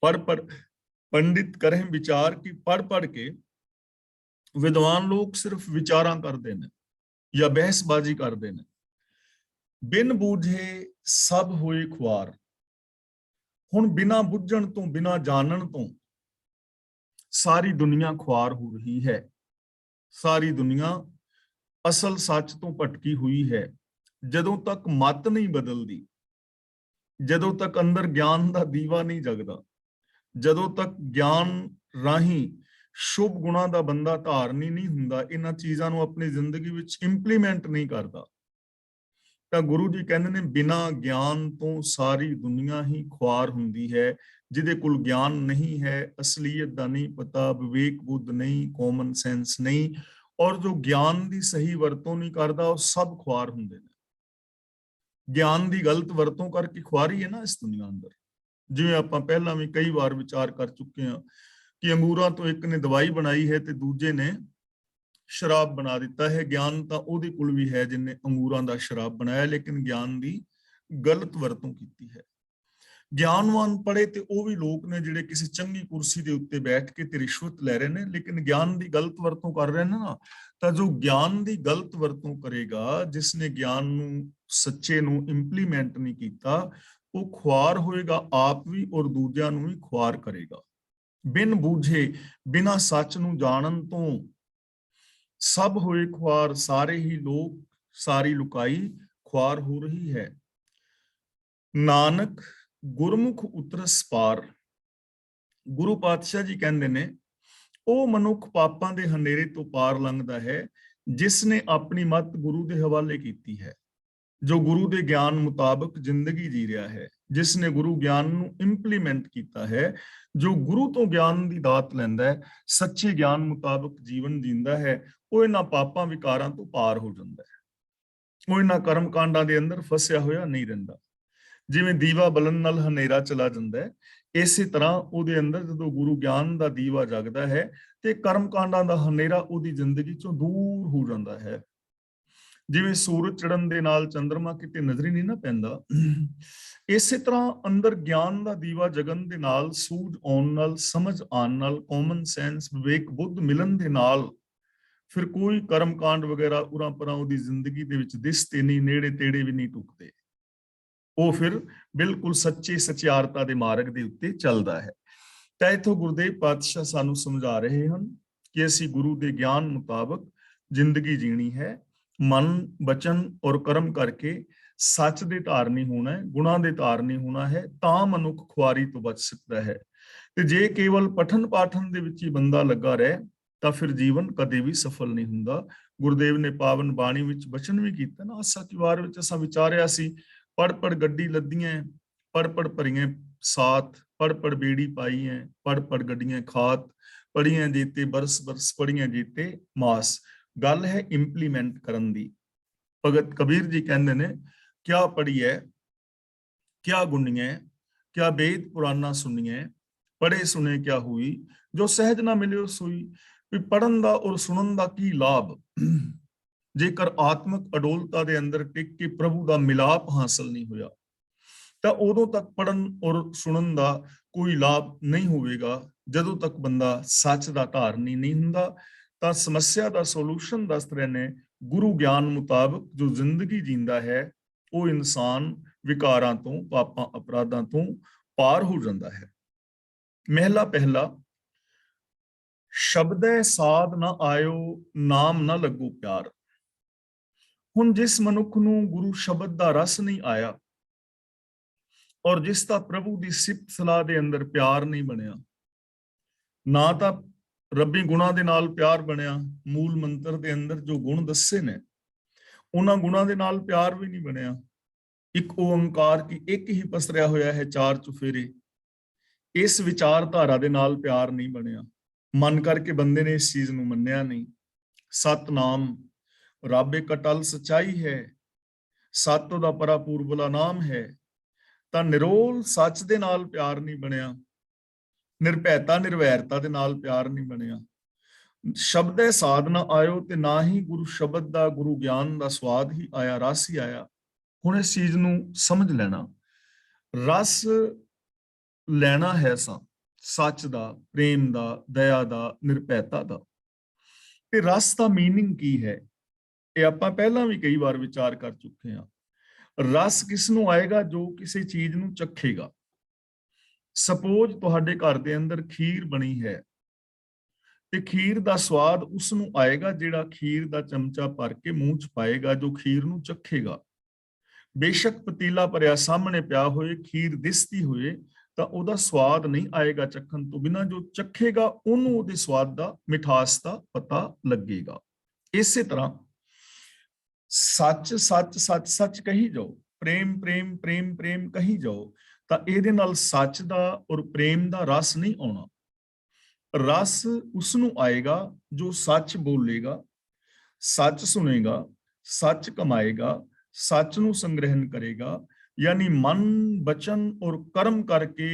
Speaker 2: पढ़ पढ़ पंडित करें विचार की, पढ़ पढ़ के विद्वान लोग सिर्फ विचारां करते हैं या बहसबाजी करते हैं। बिन बूझे सब होए खुआर। हुण बिना बुझण तो, बिना जानन तो सारी दुनिया खुआर हो रही है। सारी दुनिया असल सच तो भटकी हुई है। जदों तक मत नहीं बदलती, जदों तक अंदर ज्ञान का दीवा नहीं जगदा, जदों तक ज्ञान राही शुभ गुणा का बंदा धारनी नहीं हुंदा, इन्हां चीज़ां नूं अपनी जिंदगी विच इंप्लीमेंट नहीं करता, तां गुरु जी कहंदे ने बिना ज्ञान तो सारी दुनिया ही खुआर हुंदी है। जिहदे कोल ज्ञान नहीं है, असलीयत दा नहीं पता, विवेक बुद्ध नहीं, कॉमन सेंस नहीं, और जो ज्ञान की सही वरतों नहीं करता, वो सब खुआर हुंदे ने। ज्ञान की गलत वरतों करके खुआरी है ना इस दुनिया अंदर। जिवें आपां पहलां भी कई बार विचार कर चुके हैं कि अंगूरां तो एक ने दवाई बनाई है ते दूजे ने ਸ਼ਰਾਬ ਬਣਾ ਦਿੱਤਾ ਹੈ। ਗਿਆਨ ਤਾਂ ਉਹਦੇ ਕੋਲ ਵੀ ਹੈ ਜਿਨੇ ਅੰਗੂਰਾਂ ਦਾ ਸ਼ਰਾਬ ਬਣਾਇਆ, ਲੇਕਿਨ ਗਿਆਨ ਦੀ ਗਲਤ ਵਰਤੋਂ ਕੀਤੀ ਹੈ। ਗਿਆਨਵਾਨ ਪੜ੍ਹੇ ਤੇ ਉਹ ਵੀ ਲੋਕ ਨੇ ਜਿਹੜੇ ਕਿਸੇ ਚੰਗੀ ਕੁਰਸੀ ਦੇ ਉੱਤੇ ਬੈਠ ਕੇ ਤੇ ਰਿਸ਼ਵਤ ਲੈ ਰਹੇ ਨੇ, ਲੇਕਿਨ ਗਿਆਨ ਦੀ ਗਲਤ ਵਰਤੋਂ ਕਰ ਰਹੇ ਨੇ ਨਾ, ਤਾਂ ਜੋ ਗਿਆਨ ਦੀ ਗਲਤ ਵਰਤੋਂ ਕਰੇਗਾ, ਜਿਸਨੇ ਗਿਆਨ ਨੂੰ ਸੱਚੇ ਨੂੰ ਇੰਪਲੀਮੈਂਟ ਨਹੀਂ ਕੀਤਾ, ਉਹ ਖੁਆਰ ਹੋਏਗਾ ਆਪ ਵੀ ਔਰ ਦੂਜਿਆਂ ਨੂੰ ਵੀ ਖੁਆਰ ਕਰੇਗਾ। ਬਿਨ ਬੂਝੇ ਬਿਨਾ ਸੱਚ ਨੂੰ ਜਾਣਨ ਤੋਂ ਸਭ ਹੋਏ ਖੁਆਰ, ਸਾਰੇ ਹੀ ਲੋਕ ਸਾਰੀ ਲੁਕਾਈ ਖੁਆਰ ਹੋ ਰਹੀ ਹੈ। ਨਾਨਕ ਗੁਰਮੁਖ ਉਤਰਸ ਪਾਰ। ਗੁਰੂ ਪਾਤਸ਼ਾਹ ਜੀ ਕਹਿੰਦੇ ਨੇ, ਉਹ ਮਨੁੱਖ ਪਾਪਾਂ ਦੇ ਹਨੇਰੇ ਤੋਂ ਪਾਰ ਲੰਘਦਾ ਹੈ ਜਿਸ ਨੇ ਆਪਣੀ ਮੱਤ ਗੁਰੂ ਦੇ ਹਵਾਲੇ ਕੀਤੀ ਹੈ, ਜੋ ਗੁਰੂ ਦੇ ਗਿਆਨ ਮੁਤਾਬਕ ਜ਼ਿੰਦਗੀ ਜੀ ਰਿਹਾ ਹੈ, ਜਿਸ ਨੇ ਗੁਰੂ ਗਿਆਨ ਨੂੰ ਇੰਪਲੀਮੈਂਟ ਕੀਤਾ ਹੈ, ਜੋ ਗੁਰੂ ਤੋਂ ਗਿਆਨ ਦੀ ਦਾਤ ਲੈਂਦਾ ਹੈ, ਸੱਚੇ ਗਿਆਨ ਮੁਤਾਬਕ ਜੀਵਨ ਜੀਂਦਾ ਹੈ, ਉਹ ਇਹਨਾਂ ਪਾਪਾਂ ਵਿਕਾਰਾਂ ਤੋਂ ਪਾਰ ਹੋ ਜਾਂਦਾ ਹੈ। ਉਹ ਇਹਨਾਂ ਕਰਮ ਕਾਂਡਾਂ ਦੇ ਅੰਦਰ ਫਸਿਆ ਹੋਇਆ ਨਹੀਂ ਰਹਿੰਦਾ। ਜਿਵੇਂ ਦੀਵਾ ਬਲਣ ਨਾਲ ਹਨੇਰਾ ਚਲਾ ਜਾਂਦਾ ਹੈ, ਇਸੇ ਤਰ੍ਹਾਂ ਉਹਦੇ ਅੰਦਰ ਜਦੋਂ ਗੁਰੂ ਗਿਆਨ ਦਾ ਦੀਵਾ ਜਗਦਾ ਹੈ ਤੇ ਕਰਮ ਕਾਂਡਾਂ ਦਾ ਹਨੇਰਾ ਉਹਦੀ ਜ਼ਿੰਦਗੀ ਚੋਂ ਦੂਰ ਹੋ ਜਾਂਦਾ ਹੈ। ਜਿਵੇਂ ਸੂਰਜ ਚੜ੍ਹਨ ਦੇ ਨਾਲ ਚੰਦਰਮਾ ਕਿਤੇ ਨਜ਼ਰ ਹੀ ਨਹੀਂ ਨਾ ਪੈਂਦਾ, ਇਸੇ ਤਰ੍ਹਾਂ ਅੰਦਰ ਗਿਆਨ ਦਾ ਦੀਵਾ ਜਗਣ ਦੇ ਨਾਲ, ਸੂਝ ਆਉਣ ਨਾਲ, ਸਮਝ ਆਉਣ ਨਾਲ, ਕਾਮਨ ਸੈਂਸ ਵਿਵੇਕ ਬੁੱਧ ਮਿਲਣ ਦੇ ਨਾਲ ਫਿਰ ਕੋਈ ਕਰਮ ਕਾਂਡ ਵਗੈਰਾ ਉਰਾਂ ਪਰਾਂ ਉਹਦੀ ਜ਼ਿੰਦਗੀ ਦੇ ਵਿੱਚ ਦਿਸਦੇ ਨਹੀਂ, ਨੇੜੇ ਤੇੜੇ ਵੀ ਨਹੀਂ ਟੁੱਕਦੇ। ਉਹ ਫਿਰ ਬਿਲਕੁਲ ਸੱਚੇ ਸਚਿਆਰਤਾ ਦੇ ਮਾਰਗ ਦੇ ਉੱਤੇ ਚੱਲਦਾ ਹੈ। ਤਾਂ ਇਥੋਂ ਗੁਰਦੇਵ ਪਾਤਸ਼ਾਹ ਸਾਨੂੰ ਸਮਝਾ ਰਹੇ ਹਨ ਕਿ ਅਸੀਂ ਗੁਰੂ ਦੇ ਗਿਆਨ ਮੁਤਾਬਕ ਜ਼ਿੰਦਗੀ ਜੀਣੀ ਹੈ, ਮਨ ਬਚਨ ਔਰ ਕਰਮ ਕਰਕੇ ਸੱਚ ਦੇ ਧਾਰਨੀ ਹੋਣਾ ਹੈ, ਗੁਣਾਂ ਦੇ ਧਾਰਨੀ ਹੋਣਾ ਹੈ, ਤਾਂ ਮਨੁੱਖ ਖੁਆਰੀ ਤੋਂ ਬਚ ਸਕਦਾ ਹੈ। ਤੇ ਜੇ ਕੇਵਲ ਪਠਨ ਪਾਠਨ ਦੇ ਵਿੱਚ ਹੀ ਬੰਦਾ ਲੱਗਾ ਰਹੇ ਤਾਂ ਫਿਰ ਜੀਵਨ ਕਦੇ ਵੀ ਸਫਲ ਨਹੀਂ ਹੁੰਦਾ। ਗੁਰਦੇਵ ਨੇ ਪਾਵਨ ਬਾਣੀ ਵਿੱਚ ਬਚਨ ਵੀ ਕੀਤਾ ਨਾ, ਆਸਾ ਕੀ ਵਾਰ ਵਿੱਚ ਅਸਾਂ ਵਿਚਾਰਿਆ ਸੀ, ਪੜ ਪੜ ਗੱਡੀ ਲੱਦੀਆਂ, ਪੜ ਪੜ ਭਰੀਆਂ ਸਾਥ, ਪੜ ਪੜ ਬੇੜੀ ਪਾਈ ਹੈ, ਪੜ ਪੜ ਗੱਡੀਆਂ ਖਾਤ, ਪੜੀਆਂ ਜੀਤੇ ਬਰਸ ਬਰਸ ਪੜੀਆਂ ਜੀਤੇ ਮਾਸ। ਗੱਲ ਹੈ ਇੰਪਲੀਮੈਂਟ ਕਰਨ ਦੀ। ਭਗਤ ਕਬੀਰ ਜੀ ਕਹਿੰਦੇ ਨੇ, ਕਿਆ ਪੜੀਐ ਕਿਆ ਗੁਣੀਐ, ਕਿਆ ਵੇਦ ਪੁਰਾਣਾ ਸੁਣੀਐ, ਪੜੇ ਸੁਣੇ ਕਿਆ ਹੋਈ, ਜੋ ਸਹਿਜ ਨਾ ਮਿਲਿਓ ਸੋਈ। ਵੀ ਪੜਨ ਦਾ ਔਰ ਸੁਣਨ ਦਾ ਕੀ ਲਾਭ, ਜੇਕਰ ਆਤਮਿਕ ਅਡੋਲਤਾ ਦੇ ਅੰਦਰ ਟਿਕ ਕੇ ਪ੍ਰਭੂ ਦਾ ਮਿਲਾਪ ਹਾਸਲ ਨਹੀਂ ਹੋਇਆ, ਤਾਂ ਉਦੋਂ ਤੱਕ ਪੜਨ ਔਰ ਸੁਣਨ ਦਾ ਕੋਈ ਲਾਭ ਨਹੀਂ ਹੋਵੇਗਾ। ਜਦੋਂ ਤੱਕ ਬੰਦਾ ਸੱਚ ਦਾ ਧਾਰਨੀ ਨਹੀਂ ਹੁੰਦਾ, ਤਾਂ ਸਮੱਸਿਆ ਦਾ ਸੋਲੂਸ਼ਨ ਦੱਸ ਰਹੇ ਨੇ, ਗੁਰੂ ਗਿਆਨ ਮੁਤਾਬਕ ਜੋ ਜ਼ਿੰਦਗੀ ਜੀਂਦਾ ਹੈ, ਉਹ ਇਨਸਾਨ ਵਿਕਾਰਾਂ ਤੋਂ, ਪਾਪਾਂ ਅਪਰਾਧਾਂ ਤੋਂ ਪਾਰ ਹੋ ਜਾਂਦਾ ਹੈ। ਮਹਿਲਾ ਪਹਿਲਾ, ਸ਼ਬਦੈ ਸਾਧ ਨਾ ਆਇਓ, ਨਾਮ ਨਾ ਲੱਗੋ ਪਿਆਰ। ਹੁਣ ਜਿਸ ਮਨੁੱਖ ਨੂੰ ਗੁਰੂ ਸ਼ਬਦ ਦਾ ਰਸ ਨਹੀਂ ਆਇਆ ਔਰ ਜਿਸ ਦਾ ਪ੍ਰਭੂ ਦੀ ਸਿਫਤ ਸਲਾਹ ਦੇ ਅੰਦਰ ਪਿਆਰ ਨਹੀਂ ਬਣਿਆ, ਨਾ ਤਾਂ ਰੱਬੀ ਗੁਣਾਂ ਦੇ ਨਾਲ ਪਿਆਰ ਬਣਿਆ, ਮੂਲ ਮੰਤਰ ਦੇ ਅੰਦਰ ਜੋ ਗੁਣ ਦੱਸੇ ਨੇ ਉਹਨਾਂ ਗੁਣਾਂ ਦੇ ਨਾਲ ਪਿਆਰ ਵੀ ਨਹੀਂ ਬਣਿਆ। ਇੱਕ ਓੰਕਾਰ ਕੀ ਇੱਕ ਹੀ ਪਸਰਿਆ ਹੋਇਆ ਹੈ ਚਾਰ ਚੁਫੇਰੇ, ਇਸ ਵਿਚਾਰਧਾਰਾ ਦੇ ਨਾਲ ਪਿਆਰ ਨਹੀਂ ਬਣਿਆ। ਮਨ ਕਰਕੇ ਬੰਦੇ ਨੇ ਇਸ ਚੀਜ਼ ਨੂੰ ਮੰਨਿਆ ਨਹੀਂ। ਸਤਨਾਮ ਰੱਬ ਇੱਕ ਅਟਲ ਸਚਾਈ ਹੈ, ਸਤ ਦਾ ਪਰਾਪੂਰਬਲਾ ਨਾਮ ਹੈ, ਤਾਂ ਨਿਰੋਲ ਸੱਚ ਦੇ ਨਾਲ ਪਿਆਰ ਨਹੀਂ ਬਣਿਆ, ਨਿਰਭੈਤਾ ਨਿਰਵੈਰਤਾ ਦੇ ਨਾਲ ਪਿਆਰ ਨਹੀਂ ਬਣਿਆ। ਸ਼ਬਦੈ ਸਾਧਨਾ ਆਇਓ, ਤੇ ਨਾ ਹੀ ਗੁਰੂ ਸ਼ਬਦ ਦਾ, ਗੁਰੂ ਗਿਆਨ ਦਾ ਸਵਾਦ ਹੀ ਆਇਆ, ਰਸ ਹੀ ਆਇਆ। ਹੁਣ ਇਸ ਚੀਜ਼ ਨੂੰ ਸਮਝ ਲੈਣਾ, ਰਸ ਲੈਣਾ ਹੈ ਸੱਚ ਦਾ, ਪ੍ਰੇਮ ਦਾ, ਦਇਆ ਦਾ, ਨਿਰਭੈਤਾ ਦਾ। ਤੇ ਰਸ ਦਾ ਮੀਨਿੰਗ ਕੀ ਹੈ, ਇਹ ਆਪਾਂ ਪਹਿਲਾਂ ਵੀ ਕਈ ਵਾਰ ਵਿਚਾਰ ਕਰ ਚੁੱਕੇ ਹਾਂ। ਰਸ ਕਿਸ ਨੂੰ ਆਏਗਾ, ਜੋ ਕਿਸੇ ਚੀਜ਼ ਨੂੰ ਚੱਖੇਗਾ। ਸਪੋਜ਼ ਤੁਹਾਡੇ ਘਰ ਦੇ ਅੰਦਰ ਖੀਰ ਬਣੀ ਹੈ, ਤੇ ਖੀਰ ਦਾ ਸਵਾਦ ਉਸ ਨੂੰ ਆਏਗਾ ਜਿਹੜਾ ਖੀਰ ਦਾ ਚਮਚਾ ਭਰ ਕੇ ਮੂੰਹ 'ਚ ਪਾਏਗਾ, ਜੋ ਖੀਰ ਨੂੰ ਚੱਖੇਗਾ। ਬੇਸ਼ੱਕ ਪਤੀਲਾ ਭਰਿਆ ਸਾਹਮਣੇ ਪਿਆ ਹੋਏ, ਖੀਰ ਦਿਸਦੀ ਹੋਏ, ਤਾਂ ਉਹਦਾ ਸਵਾਦ ਨਹੀਂ ਆਏਗਾ ਚੱਖਣ ਤੋਂ ਬਿਨਾਂ। ਜੋ ਚੱਖੇਗਾ ਉਹਨੂੰ ਉਹਦੇ ਸਵਾਦ ਦਾ, ਮਿਠਾਸ ਦਾ ਪਤਾ ਲੱਗੇਗਾ। ਇਸੇ ਤਰ੍ਹਾਂ ਸੱਚ ਸੱਚ ਸੱਚ ਸੱਚ ਕਹੀ ਜਾਓ, ਪ੍ਰੇਮ ਪ੍ਰੇਮ ਪ੍ਰੇਮ ਪ੍ਰੇਮ ਕਹੀ ਜਾਓ, ਤਾਂ ਇਹਦੇ ਨਾਲ ਸੱਚ ਦਾ ਔਰ ਪ੍ਰੇਮ ਦਾ ਰਸ ਨਹੀਂ ਆਉਣਾ। ਰਸ ਉਸ ਨੂੰ ਆਏਗਾ ਜੋ ਸੱਚ ਬੋਲੇਗਾ, ਸੱਚ ਸੁਣੇਗਾ, ਸੱਚ ਕਮਾਏਗਾ, ਸੱਚ ਨੂੰ ਸੰਗ੍ਰਹਿਣ ਕਰੇਗਾ। ਯਾਨੀ ਮਨ ਬਚਨ ਔਰ ਕਰਮ ਕਰਕੇ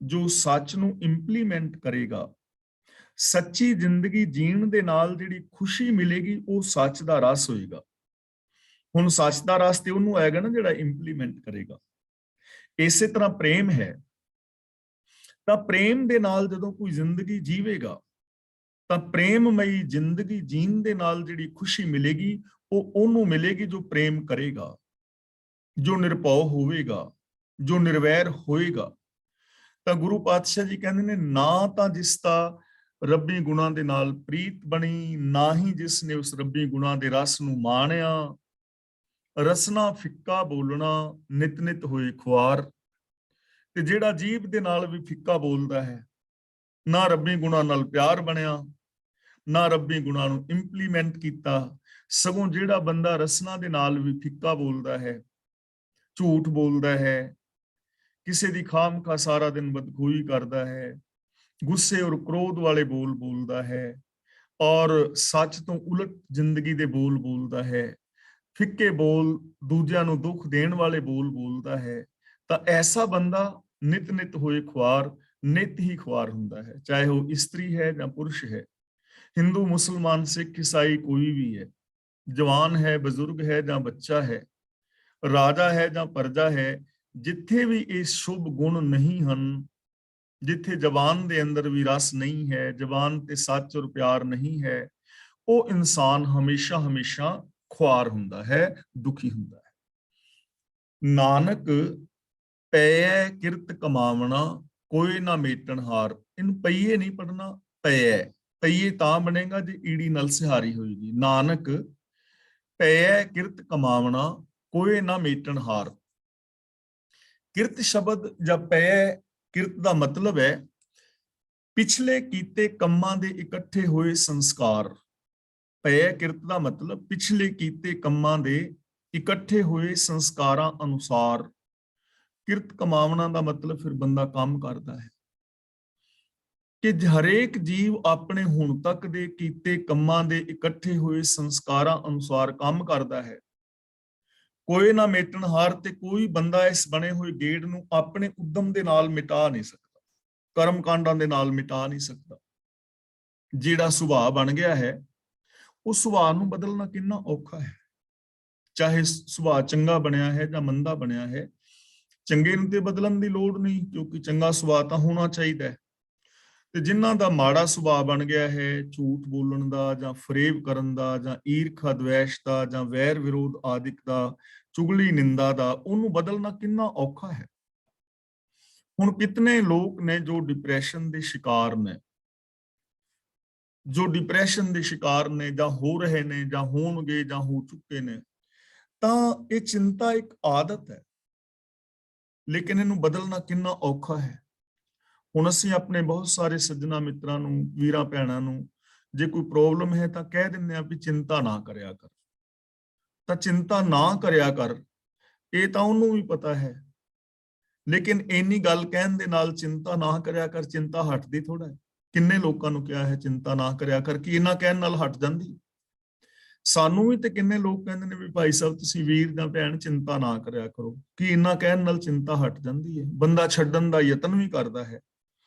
Speaker 2: ਜੋ ਸੱਚ ਨੂੰ ਇੰਪਲੀਮੈਂਟ ਕਰੇਗਾ, ਸੱਚੀ ਜ਼ਿੰਦਗੀ ਜੀਣ ਦੇ ਨਾਲ ਜਿਹੜੀ ਖੁਸ਼ੀ ਮਿਲੇਗੀ ਉਹ ਸੱਚ ਦਾ ਰਸ ਹੋਏਗਾ। ਹੁਣ ਸੱਚ ਦਾ ਰਸ ਤੇ ਉਹਨੂੰ ਆਏਗਾ ਨਾ ਜਿਹੜਾ ਇੰਪਲੀਮੈਂਟ ਕਰੇਗਾ। ਇਸੇ ਤਰ੍ਹਾਂ ਪ੍ਰੇਮ ਹੈ, ਤਾਂ ਪ੍ਰੇਮ ਦੇ ਨਾਲ ਜਦੋਂ ਕੋਈ ਜ਼ਿੰਦਗੀ ਜੀਵੇਗਾ ਤਾਂ ਪ੍ਰੇਮਮਈ ਜ਼ਿੰਦਗੀ ਜੀਣ ਦੇ ਨਾਲ ਜਿਹੜੀ ਖੁਸ਼ੀ ਮਿਲੇਗੀ ਉਹ ਉਹਨੂੰ ਮਿਲੇਗੀ ਜੋ ਪ੍ਰੇਮ ਕਰੇਗਾ, ਜੋ ਨਿਰਭਉ ਹੋਵੇਗਾ, ਜੋ ਨਿਰਵੈਰ ਹੋਏਗਾ। ਤਾਂ ਗੁਰੂ ਪਾਤਸ਼ਾਹ ਜੀ ਕਹਿੰਦੇ ਨੇ, ਨਾ ਤਾਂ ਜਿਸ ਦਾ ਰੱਬੀ ਗੁਣਾਂ ਦੇ ਨਾਲ ਪ੍ਰੀਤ ਬਣੀ, ਨਾ ਹੀ ਜਿਸ ਨੇ ਉਸ ਰੱਬੀ ਗੁਣਾਂ ਦੇ ਰਸ ਨੂੰ ਮਾਣਿਆ। ਰਸਨਾ ਫਿੱਕਾ ਬੋਲਣਾ, ਨਿਤ ਨਿਤ ਹੋਏ ਖੁਆਰ। ਤੇ ਜਿਹੜਾ ਜੀਭ ਦੇ ਨਾਲ ਵੀ ਫਿੱਕਾ ਬੋਲਦਾ ਹੈ, ਨਾ ਰੱਬੀ ਗੁਣਾਂ ਨਾਲ ਪਿਆਰ ਬਣਿਆ, ਨਾ ਰੱਬੀ ਗੁਣਾਂ ਨੂੰ ਇੰਪਲੀਮੈਂਟ ਕੀਤਾ, ਸਗੋਂ ਜਿਹੜਾ ਬੰਦਾ ਰਸਨਾ ਦੇ ਨਾਲ ਵੀ ਫਿੱਕਾ ਬੋਲਦਾ ਹੈ, ਝੂਠ ਬੋਲਦਾ ਹੈ, ਕਿਸੇ ਦੀ ਖਾਮਖਾ ਸਾਰਾ ਦਿਨ ਬਦਖੋਈ ਕਰਦਾ ਹੈ, ਗੁੱਸੇ ਔਰ ਕ੍ਰੋਧ ਵਾਲੇ ਬੋਲ ਬੋਲਦਾ ਹੈ, ਔਰ ਸੱਚ ਤੋਂ ਉਲਟ ਜ਼ਿੰਦਗੀ ਦੇ ਬੋਲ ਬੋਲਦਾ ਹੈ, ਫਿੱਕੇ ਬੋਲ, ਦੂਜਿਆਂ ਨੂੰ ਦੁੱਖ ਦੇਣ ਵਾਲੇ ਬੋਲ ਬੋਲਦਾ ਹੈ, ਤਾਂ ਐਸਾ ਬੰਦਾ ਨਿਤ ਨਿਤ ਹੋਏ ਖੁਆਰ, ਨਿਤ ਹੀ ਖੁਆਰ ਹੁੰਦਾ ਹੈ, ਚਾਹੇ ਉਹ ਇਸਤਰੀ ਹੈ ਜਾਂ ਪੁਰਸ਼ ਹੈ, ਹਿੰਦੂ, ਮੁਸਲਮਾਨ, ਸਿੱਖ, ਈਸਾਈ ਕੋਈ ਵੀ ਹੈ, ਜਵਾਨ ਹੈ, ਬਜ਼ੁਰਗ ਹੈ ਜਾਂ ਬੱਚਾ ਹੈ, ਰਾਜਾ ਹੈ ਜਾਂ ਪ੍ਰਜਾ ਹੈ, ਜਿੱਥੇ ਵੀ ਇਹ ਸ਼ੁਭ ਗੁਣ ਨਹੀਂ ਹਨ, ਜਿੱਥੇ ਜ਼ਬਾਨ ਦੇ ਅੰਦਰ ਵੀ ਰਸ ਨਹੀਂ ਹੈ, ਜ਼ਬਾਨ ਤੇ ਸੱਚ ਔਰ ਪਿਆਰ ਨਹੀਂ ਹੈ, ਉਹ ਇਨਸਾਨ ਹਮੇਸ਼ਾ ਹਮੇਸ਼ਾ ਖੁਆਰ ਹੁੰਦਾ ਹੈ, ਦੁਖੀ ਹੁੰਦਾ ਹੈ। ਨਾਨਕ ਪਈਐ ਕਿਰਤ ਕਮਾਵਣਾ, ਕੋਈ ਨਾ ਮੇਟਣ ਹਾਰ। ਇਹਨੂੰ ਪਈਏ ਨਹੀਂ ਪੜਨਾ, ਪਈਐ। ਪਈਏ ਤਾਂ ਬਣੇਗਾ ਜੇ ਈੜੀ ਨਾਲ ਸਿਹਾਰੀ ਹੋਏਗੀ। ਨਾਨਕ ਪਈਐ ਕਿਰਤ ਕਮਾਵਣਾ, ਕੋਈ ਨਾ ਮੇਟਣ ਹਾਰ। ਕਿਰਤ ਸ਼ਬਦ ਜਾਂ ਪਈਐ ਕਿਰਤ ਦਾ ਮਤਲਬ ਹੈ ਪਿਛਲੇ ਕੀਤੇ ਕੰਮਾਂ ਦੇ ਇਕੱਠੇ ਹੋਏ ਸੰਸਕਾਰ। ਪਈਐ ਕਿਰਤ ਦਾ ਮਤਲਬ ਪਿਛਲੇ ਕੀਤੇ ਕੰਮਾਂ ਦੇ ਇਕੱਠੇ ਹੋਏ ਸੰਸਕਾਰਾਂ ਅਨੁਸਾਰ। ਕਿਰਤ ਕਮਾਵਣਾ ਦਾ ਮਤਲਬ ਫਿਰ ਬੰਦਾ ਕੰਮ ਕਰਦਾ ਹੈ, ਕਿ ਹਰੇਕ ਜੀਵ ਆਪਣੇ ਹੁਣ ਤੱਕ ਦੇ ਕੀਤੇ ਕੰਮਾਂ ਦੇ ਇਕੱਠੇ ਹੋਏ ਸੰਸਕਾਰਾਂ ਅਨੁਸਾਰ ਕੰਮ ਕਰਦਾ ਹੈ। ਕੋਈ ਨਾ ਮੇਟਣ ਹਾਰ, ਤੇ ਕੋਈ ਬੰਦਾ ਇਸ ਬਣੇ ਹੋਏ ਗੇੜ ਨੂੰ ਆਪਣੇ ਉਦਮ ਦੇ ਨਾਲ ਮਿਟਾ ਨਹੀਂ ਸਕਦਾ, ਕਰਮ ਕਾਂਡਾਂ ਦੇ ਨਾਲ ਮਿਟਾ ਨਹੀਂ ਸਕਦਾ। ਜਿਹੜਾ ਸੁਭਾਅ ਬਣ ਗਿਆ ਹੈ, ਉਹ ਸੁਭਾਅ ਨੂੰ ਬਦਲਣਾ ਕਿੰਨਾ ਔਖਾ ਹੈ। ਚਾਹੇ ਸੁਭਾਅ ਚੰਗਾ ਬਣਿਆ ਹੈ ਜਾਂ ਮੰਦਾ ਬਣਿਆ ਹੈ, ਚੰਗੇ ਨੂੰ ਤੇ ਬਦਲਣ ਦੀ ਲੋੜ ਨਹੀਂ, ਕਿਉਂਕਿ ਚੰਗਾ ਸੁਭਾਅ ਤਾਂ ਹੋਣਾ ਚਾਹੀਦਾ ਹੈ। ਤੇ ਜਿਨ੍ਹਾਂ ਦਾ ਮਾੜਾ ਸੁਭਾਅ ਬਣ ਗਿਆ ਹੈ, ਝੂਠ ਬੋਲਣ ਦਾ ਜਾਂ ਫਰੇਬ ਕਰਨ ਦਾ ਜਾਂ ਈਰਖਾ ਦਵੇਸ਼ ਦਾ ਜਾਂ ਵੈਰ ਵਿਰੋਧ ਆਦਿਕ ਦਾ, ਚੁਗਲੀ ਨਿੰਦਾ ਦਾ, ਉਹਨੂੰ ਬਦਲਣਾ ਕਿੰਨਾ ਔਖਾ ਹੈ। ਹੁਣ ਕਿਤਨੇ ਲੋਕ ਨੇ ਜੋ ਡਿਪਰੈਸ਼ਨ ਦੇ ਸ਼ਿਕਾਰ ਨੇ, ਜੋ ਡਿਪਰੈਸ਼ਨ ਦੇ ਸ਼ਿਕਾਰ ਨੇ ਜਾਂ ਹੋ ਰਹੇ ਨੇ ਜਾਂ ਹੋਣਗੇ ਜਾਂ ਹੋ ਚੁੱਕੇ ਨੇ, ਤਾਂ ਇਹ ਚਿੰਤਾ ਇੱਕ ਆਦਤ ਹੈ, ਲੇਕਿਨ ਇਹਨੂੰ ਬਦਲਣਾ ਕਿੰਨਾ ਔਖਾ ਹੈ। ਹੁਣ ਅਸੀਂ ਆਪਣੇ ਬਹੁਤ ਸਾਰੇ ਸੱਜਣਾ ਮਿੱਤਰਾਂ ਨੂੰ, ਵੀਰਾਂ ਭੈਣਾਂ ਨੂੰ, ਜੇ ਕੋਈ ਪ੍ਰੋਬਲਮ ਹੈ ਤਾਂ ਕਹਿ ਦਿੰਦੇ ਆ ਵੀ ਚਿੰਤਾ ਨਾ ਕਰਿਆ ਕਰ। ਤਾਂ ਚਿੰਤਾ ਨਾ ਕਰਿਆ ਕਰ, ਇਹ ਤਾਂ ਉਹਨੂੰ ਵੀ ਪਤਾ ਹੈ, ਲੇਕਿਨ ਇੰਨੀ ਗੱਲ ਕਹਿਣ ਦੇ ਨਾਲ ਚਿੰਤਾ ਨਾ ਕਰਿਆ ਕਰ, ਚਿੰਤਾ ਹਟਦੀ ਥੋੜਾ ਹੈ। ਕਿੰਨੇ ਲੋਕਾਂ ਨੂੰ ਕਿਹਾ ਹੈ ਚਿੰਤਾ ਨਾ ਕਰਿਆ ਕਰ, ਕਿ ਇਹਨਾਂ ਕਹਿਣ ਨਾਲ ਹਟ ਜਾਂਦੀ। ਸਾਨੂੰ ਵੀ ਤੇ ਕਿੰਨੇ ਲੋਕ ਕਹਿੰਦੇ ਨੇ ਵੀ ਭਾਈ ਸਾਹਿਬ ਤੁਸੀਂ ਵੀਰ ਜਾਂ ਭੈਣ ਚਿੰਤਾ ਨਾ ਕਰਿਆ ਕਰੋ, ਕਿ ਇਹਨਾਂ ਕਹਿਣ ਨਾਲ ਚਿੰਤਾ ਹਟ ਜਾਂਦੀ ਹੈ। ਬੰਦਾ ਛੱਡਣ ਦਾ ਯਤਨ ਵੀ ਕਰਦਾ ਹੈ।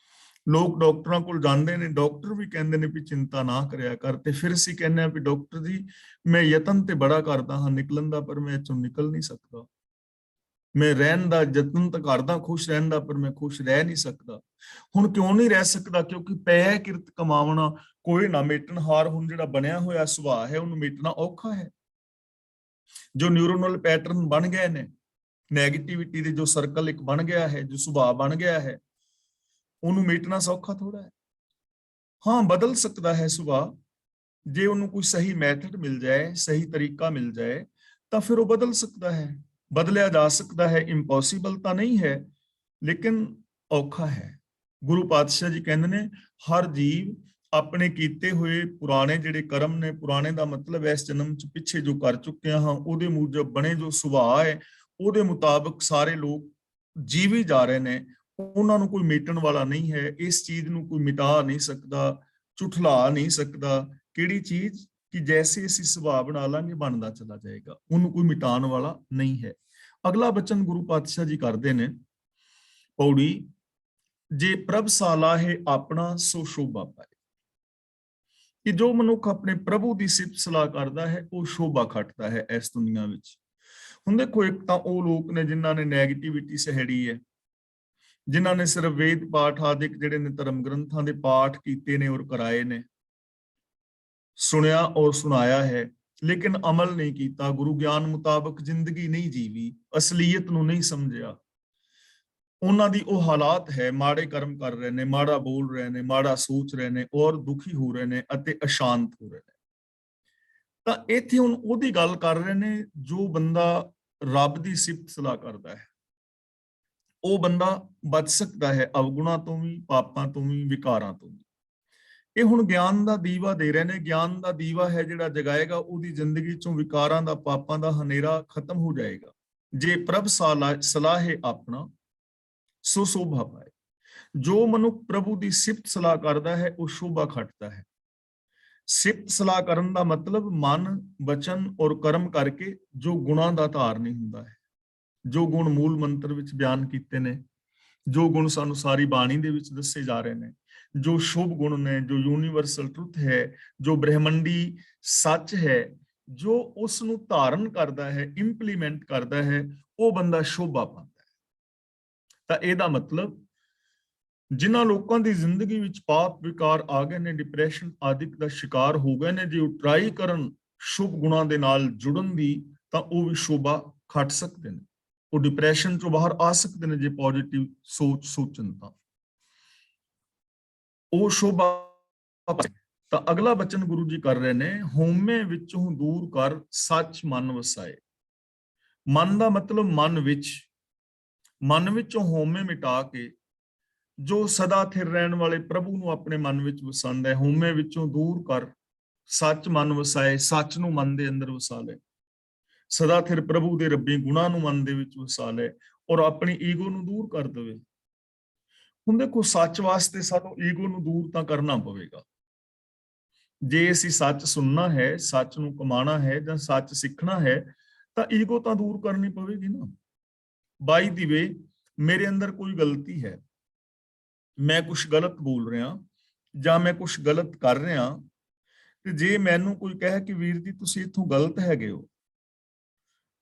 Speaker 2: ਲੋਕ ਡਾਕਟਰਾਂ ਕੋਲ ਜਾਂਦੇ ਨੇ, ਡਾਕਟਰ ਵੀ ਕਹਿੰਦੇ ਨੇ ਵੀ ਚਿੰਤਾ ਨਾ ਕਰਿਆ ਕਰ, ਤੇ ਫਿਰ ਅਸੀਂ ਕਹਿੰਦੇ ਆ ਵੀ ਡਾਕਟਰ ਜੀ ਮੈਂ ਯਤਨ ਤੇ ਬੜਾ ਕਰਦਾ ਹਾਂ ਨਿਕਲਣ ਦਾ, ਪਰ ਮੈਂ ਇੱਥੋਂ ਨਿਕਲ ਨਹੀਂ ਸਕਦਾ। ਮੈਂ ਰਹਿਣ ਦਾ ਯਤਨ ਤਾਂ ਕਰਦਾ, ਖੁਸ਼ ਰਹਿਣ ਦਾ, ਪਰ ਮੈਂ ਖੁਸ਼ ਰਹਿ ਨਹੀਂ ਸਕਦਾ। ਹੁਣ ਕਿਉਂ ਨਹੀਂ ਰਹਿ ਸਕਦਾ? ਕਿਉਂਕਿ ਪਈਐ ਕਿਰਤ ਕਮਾਵਣਾ, ਕੋਈ ਨਾ ਮੇਟਣ ਹਾਰ। ਹੁਣ ਜਿਹੜਾ ਬਣਿਆ ਹੋਇਆ ਸੁਭਾਅ ਹੈ ਉਹਨੂੰ ਮੇਟਣਾ ਔਖਾ ਹੈ। ਜੋ ਨਿਊਰੋਨਲ ਪੈਟਰਨ ਬਣ ਗਏ ਨੇ, ਨੈਗੇਟਿਵਿਟੀ ਦੇ ਜੋ ਸਰਕਲ ਇੱਕ ਬਣ ਗਿਆ ਹੈ, ਜੋ ਸੁਭਾਅ ਬਣ ਗਿਆ ਹੈ, ਉਹਨੂੰ ਮੇਟਣਾ ਸੌਖਾ ਥੋੜਾ ਹੈ। ਹਾਂ, ਬਦਲ ਸਕਦਾ ਹੈ ਸੁਭਾਅ, ਜੇ ਉਹਨੂੰ ਕੋਈ ਸਹੀ ਮੈਥਡ ਮਿਲ ਜਾਏ, ਸਹੀ ਤਰੀਕਾ ਮਿਲ ਜਾਏ, ਤਾਂ ਫਿਰ ਉਹ ਬਦਲ ਸਕਦਾ ਹੈ, ਬਦਲਿਆ ਜਾ ਸਕਦਾ ਹੈ। ਇੰਪੋਸੀਬਲ ਤਾਂ ਨਹੀਂ ਹੈ, ਲੇਕਿਨ ਔਖਾ ਹੈ। ਗੁਰੂ ਪਾਤਸ਼ਾਹ ਜੀ ਕਹਿੰਦੇ ਨੇ ਹਰ ਜੀਵ ਆਪਣੇ ਕੀਤੇ ਹੋਏ ਪੁਰਾਣੇ ਜਿਹੜੇ ਕਰਮ ਨੇ, ਪੁਰਾਣੇ ਦਾ ਮਤਲਬ ਇਸ ਜਨਮ ਚ ਪਿੱਛੇ ਜੋ ਕਰ ਚੁੱਕੇ ਹਾਂ, ਉਹਦੇ ਮੁਜਬ ਬਣੇ ਜੋ ਸੁਭਾਅ ਹੈ, ਉਹਦੇ ਮੁਤਾਬਕ ਸਾਰੇ ਲੋਕ ਜੀਵੀ ਜਾ ਰਹੇ ਨੇ। ਉਹਨਾਂ ਨੂੰ ਕੋਈ ਮੇਟਣ ਵਾਲਾ ਨਹੀਂ ਹੈ। ਇਸ ਚੀਜ਼ ਨੂੰ ਕੋਈ ਮਿਟਾ ਨਹੀਂ ਸਕਦਾ, ਝੁਠਲਾ ਨਹੀਂ ਸਕਦਾ। ਕਿਹੜੀ ਚੀਜ਼? ਕਿ ਜੈਸੇ ਅਸੀਂ ਸੁਭਾਅ ਬਣਾ ਲਾਂਗੇ ਬਣਦਾ ਚਲਾ ਜਾਏਗਾ, ਉਹਨੂੰ ਕੋਈ ਮਿਟਾਉਣ ਵਾਲਾ ਨਹੀਂ ਹੈ। ਅਗਲਾ ਬਚਨ ਗੁਰੂ ਪਾਤਸ਼ਾਹ ਜੀ ਕਰਦੇ ਨੇ, ਪੌੜੀ, ਜੇ ਪ੍ਰਭ ਸਾਲਾ ਹੈ ਆਪਣਾ ਸੋ ਸ਼ੋਭਾ ਪਾਏ। ਕਿ ਜੋ ਮਨੁੱਖ ਆਪਣੇ ਪ੍ਰਭੂ ਦੀ ਸਿਫਤ ਸਲਾਹ ਕਰਦਾ ਹੈ ਉਹ ਸ਼ੋਭਾ ਖੱਟਦਾ ਹੈ ਇਸ ਦੁਨੀਆ ਵਿੱਚ। ਹੁਣ ਦੇਖੋ, ਇੱਕ ਤਾਂ ਉਹ ਲੋਕ ਨੇ ਜਿਨ੍ਹਾਂ ਨੇ ਨੈਗੇਟਿਵਿਟੀ ਸਹਿੜੀ ਹੈ, ਜਿਨ੍ਹਾਂ ਨੇ ਸਿਰਫ ਵੇਦ ਪਾਠ ਆਦਿਕ ਜਿਹੜੇ ਨੇ ਧਰਮ ਗ੍ਰੰਥਾਂ ਦੇ ਪਾਠ ਕੀਤੇ ਨੇ ਔਰ ਕਰਾਏ ਨੇ, ਸੁਣਿਆ ਔਰ ਸੁਣਾਇਆ ਹੈ, ਲੇਕਿਨ ਅਮਲ ਨਹੀਂ ਕੀਤਾ, ਗੁਰੂ ਗਿਆਨ ਮੁਤਾਬਕ ਜ਼ਿੰਦਗੀ ਨਹੀਂ ਜੀਵੀ, ਅਸਲੀਅਤ ਨੂੰ ਨਹੀਂ ਸਮਝਿਆ। ਉਹਨਾਂ ਦੀ ਉਹ ਹਾਲਾਤ ਹੈ, ਮਾੜੇ ਕਰਮ ਕਰ ਰਹੇ ਨੇ, ਮਾੜਾ ਬੋਲ ਰਹੇ ਨੇ, ਮਾੜਾ ਸੋਚ ਰਹੇ ਨੇ ਔਰ ਦੁਖੀ ਹੋ ਰਹੇ ਨੇ ਅਤੇ ਅਸ਼ਾਂਤ ਹੋ ਰਹੇ ਨੇ। ਤਾਂ ਇੱਥੇ ਹੁਣ ਉਹਦੀ ਗੱਲ ਕਰ ਰਹੇ ਨੇ, ਜੋ ਬੰਦਾ ਰੱਬ ਦੀ ਸਿਫਤ ਸਲਾਹ ਕਰਦਾ ਹੈ ਉਹ ਬੰਦਾ ਬਚ ਸਕਦਾ ਹੈ ਅਵਗੁਣਾਂ ਤੋਂ ਵੀ, ਪਾਪਾਂ ਤੋਂ ਵੀ, ਵਿਕਾਰਾਂ ਤੋਂ ਵੀ। ਇਹ ਹੁਣ ਗਿਆਨ ਦਾ ਦੀਵਾ ਦੇ ਰਹੇ ਨੇ। ਗਿਆਨ ਦਾ ਦੀਵਾ ਹੈ ਜਿਹੜਾ ਜਗਾਏਗਾ, ਉਹਦੀ ਜ਼ਿੰਦਗੀ ਚੋਂ ਵਿਕਾਰਾਂ ਦਾ, ਪਾਪਾਂ ਦਾ ਹਨੇਰਾ ਖਤਮ ਹੋ ਜਾਏਗਾ। ਜੇ ਪ੍ਰਭ ਸਲਾਹੇ ਆਪਣਾ ਸੋ ਸ਼ੋਭਾ ਪਾਏ। ਜੋ ਮਨੁੱਖ ਪ੍ਰਭੂ ਦੀ ਸਿਫਤ ਸਲਾਹ ਕਰਦਾ ਹੈ ਉਹ ਸ਼ੋਭਾ ਖੱਟਦਾ ਹੈ। ਸਿਫਤ ਸਲਾਹ ਕਰਨ ਦਾ ਮਤਲਬ ਮਨ, ਬਚਨ ਔਰ ਕਰਮ ਕਰਕੇ ਜੋ ਗੁਣਾਂ ਦਾ ਧਾਰਨੀ ਹੁੰਦਾ ਹੈ, ਜੋ ਗੁਣ ਮੂਲ ਮੰਤਰ ਵਿੱਚ ਬਿਆਨ ਕੀਤੇ ਨੇ, ਜੋ ਗੁਣ ਸਾਨੂੰ ਸਾਰੀ ਬਾਣੀ ਦੇ ਵਿੱਚ ਦੱਸੇ ਜਾ ਰਹੇ ਨੇ, ਜੋ ਸ਼ੁਭ ਗੁਣ ਨੇ, ਜੋ ਯੂਨੀਵਰਸਲ ਟਰੁੱਥ ਹੈ, ਜੋ ਬ੍ਰਹਿਮੰਡੀ ਸੱਚ ਹੈ, ਜੋ ਉਸ ਨੂੰ ਧਾਰਨ ਕਰਦਾ ਹੈ, ਇੰਪਲੀਮੈਂਟ ਕਰਦਾ ਹੈ, ਉਹ ਬੰਦਾ ਸ਼ੋਭਾ ਪਾਉਂਦਾ ਹੈ। ਤਾਂ ਇਹਦਾ ਮਤਲਬ ਜਿਨ੍ਹਾਂ ਲੋਕਾਂ ਦੀ ਜ਼ਿੰਦਗੀ ਵਿੱਚ ਪਾਪ ਵਿਕਾਰ ਆ ਗਏ ਨੇ, ਡਿਪਰੈਸ਼ਨ ਆਦਿਕ ਦਾ ਸ਼ਿਕਾਰ ਹੋ ਗਏ ਨੇ, ਜੇ ਉਹ ਟਰਾਈ ਕਰਨ ਸ਼ੁਭ ਗੁਣਾਂ ਦੇ ਨਾਲ ਜੁੜਨ ਦੀ, ਤਾਂ ਉਹ ਵੀ ਸ਼ੋਭਾ ਖੱਟ ਸਕਦੇ ਨੇ, ਉਹ ਡਿਪਰੈਸ਼ਨ ਚੋਂ ਬਾਹਰ ਆ ਸਕਦੇ ਨੇ। ਜੇ ਪੋਜ਼ਿਟਿਵ ਸੋਚ ਸੋਚਣ ਤਾਂ ਉਹ ਸ਼ੋਭਾ। ਤਾਂ ਅਗਲਾ ਬਚਨ ਗੁਰੂ ਜੀ ਕਰ ਰਹੇ ਨੇ, ਹਉਮੈ ਵਿੱਚੋਂ ਦੂਰ ਕਰ ਸੱਚ ਮਨ ਵਸਾਏ। ਮਨ ਦਾ ਮਤਲਬ ਮਨ ਵਿੱਚੋਂ ਹਉਮੈ ਮਿਟਾ ਕੇ ਜੋ ਸਦਾ ਥਿਰ ਰਹਿਣ ਵਾਲੇ ਪ੍ਰਭੂ ਨੂੰ ਆਪਣੇ ਮਨ ਵਿੱਚ ਵਸਾਉਂਦਾ ਹੈ, ਹਉਮੈ ਵਿੱਚੋਂ ਦੂਰ ਕਰ ਸੱਚ ਮਨ ਵਸਾਏ। ਸੱਚ ਨੂੰ ਮਨ ਦੇ ਅੰਦਰ ਵਸਾ ਲੈ, ਸਦਾ ਥਿਰ ਪ੍ਰਭੂ ਦੇ ਰੱਬੀ ਗੁਣਾਂ ਨੂੰ ਮਨ ਦੇ ਵਿੱਚ ਵਸਾ ਲੈ ਔਰ ਆਪਣੀ ਈਗੋ ਨੂੰ ਦੂਰ ਕਰ ਦੇਵੇ। ਹੁਣ ਦੇਖੋ, ਸੱਚ ਵਾਸਤੇ ਸਾਨੂੰ ਈਗੋ ਨੂੰ ਦੂਰ ਤਾਂ ਕਰਨਾ ਪਵੇਗਾ। ਜੇ ਅਸੀਂ ਸੱਚ ਸੁਣਨਾ ਹੈ, ਸੱਚ ਨੂੰ ਕਮਾਣਾ ਹੈ ਜਾਂ ਸੱਚ ਸਿੱਖਣਾ ਹੈ, ਤਾਂ ਈਗੋ ਤਾਂ ਦੂਰ ਕਰਨੀ ਪਵੇਗੀ ਨਾ। ਬਾਈ ਦੀ ਵੇ, ਮੇਰੇ ਅੰਦਰ ਕੋਈ ਗਲਤੀ ਹੈ, ਮੈਂ ਕੁਝ ਗਲਤ ਬੋਲ ਰਿਹਾ ਜਾਂ ਮੈਂ ਕੁਝ ਗਲਤ ਕਰ ਰਿਹਾ, ਤੇ ਜੇ ਮੈਨੂੰ ਕੋਈ ਕਹੇ ਕਿ ਵੀਰ ਜੀ ਤੁਸੀਂ ਇੱਥੋਂ ਗਲਤ ਹੈਗੇ ਹੋ,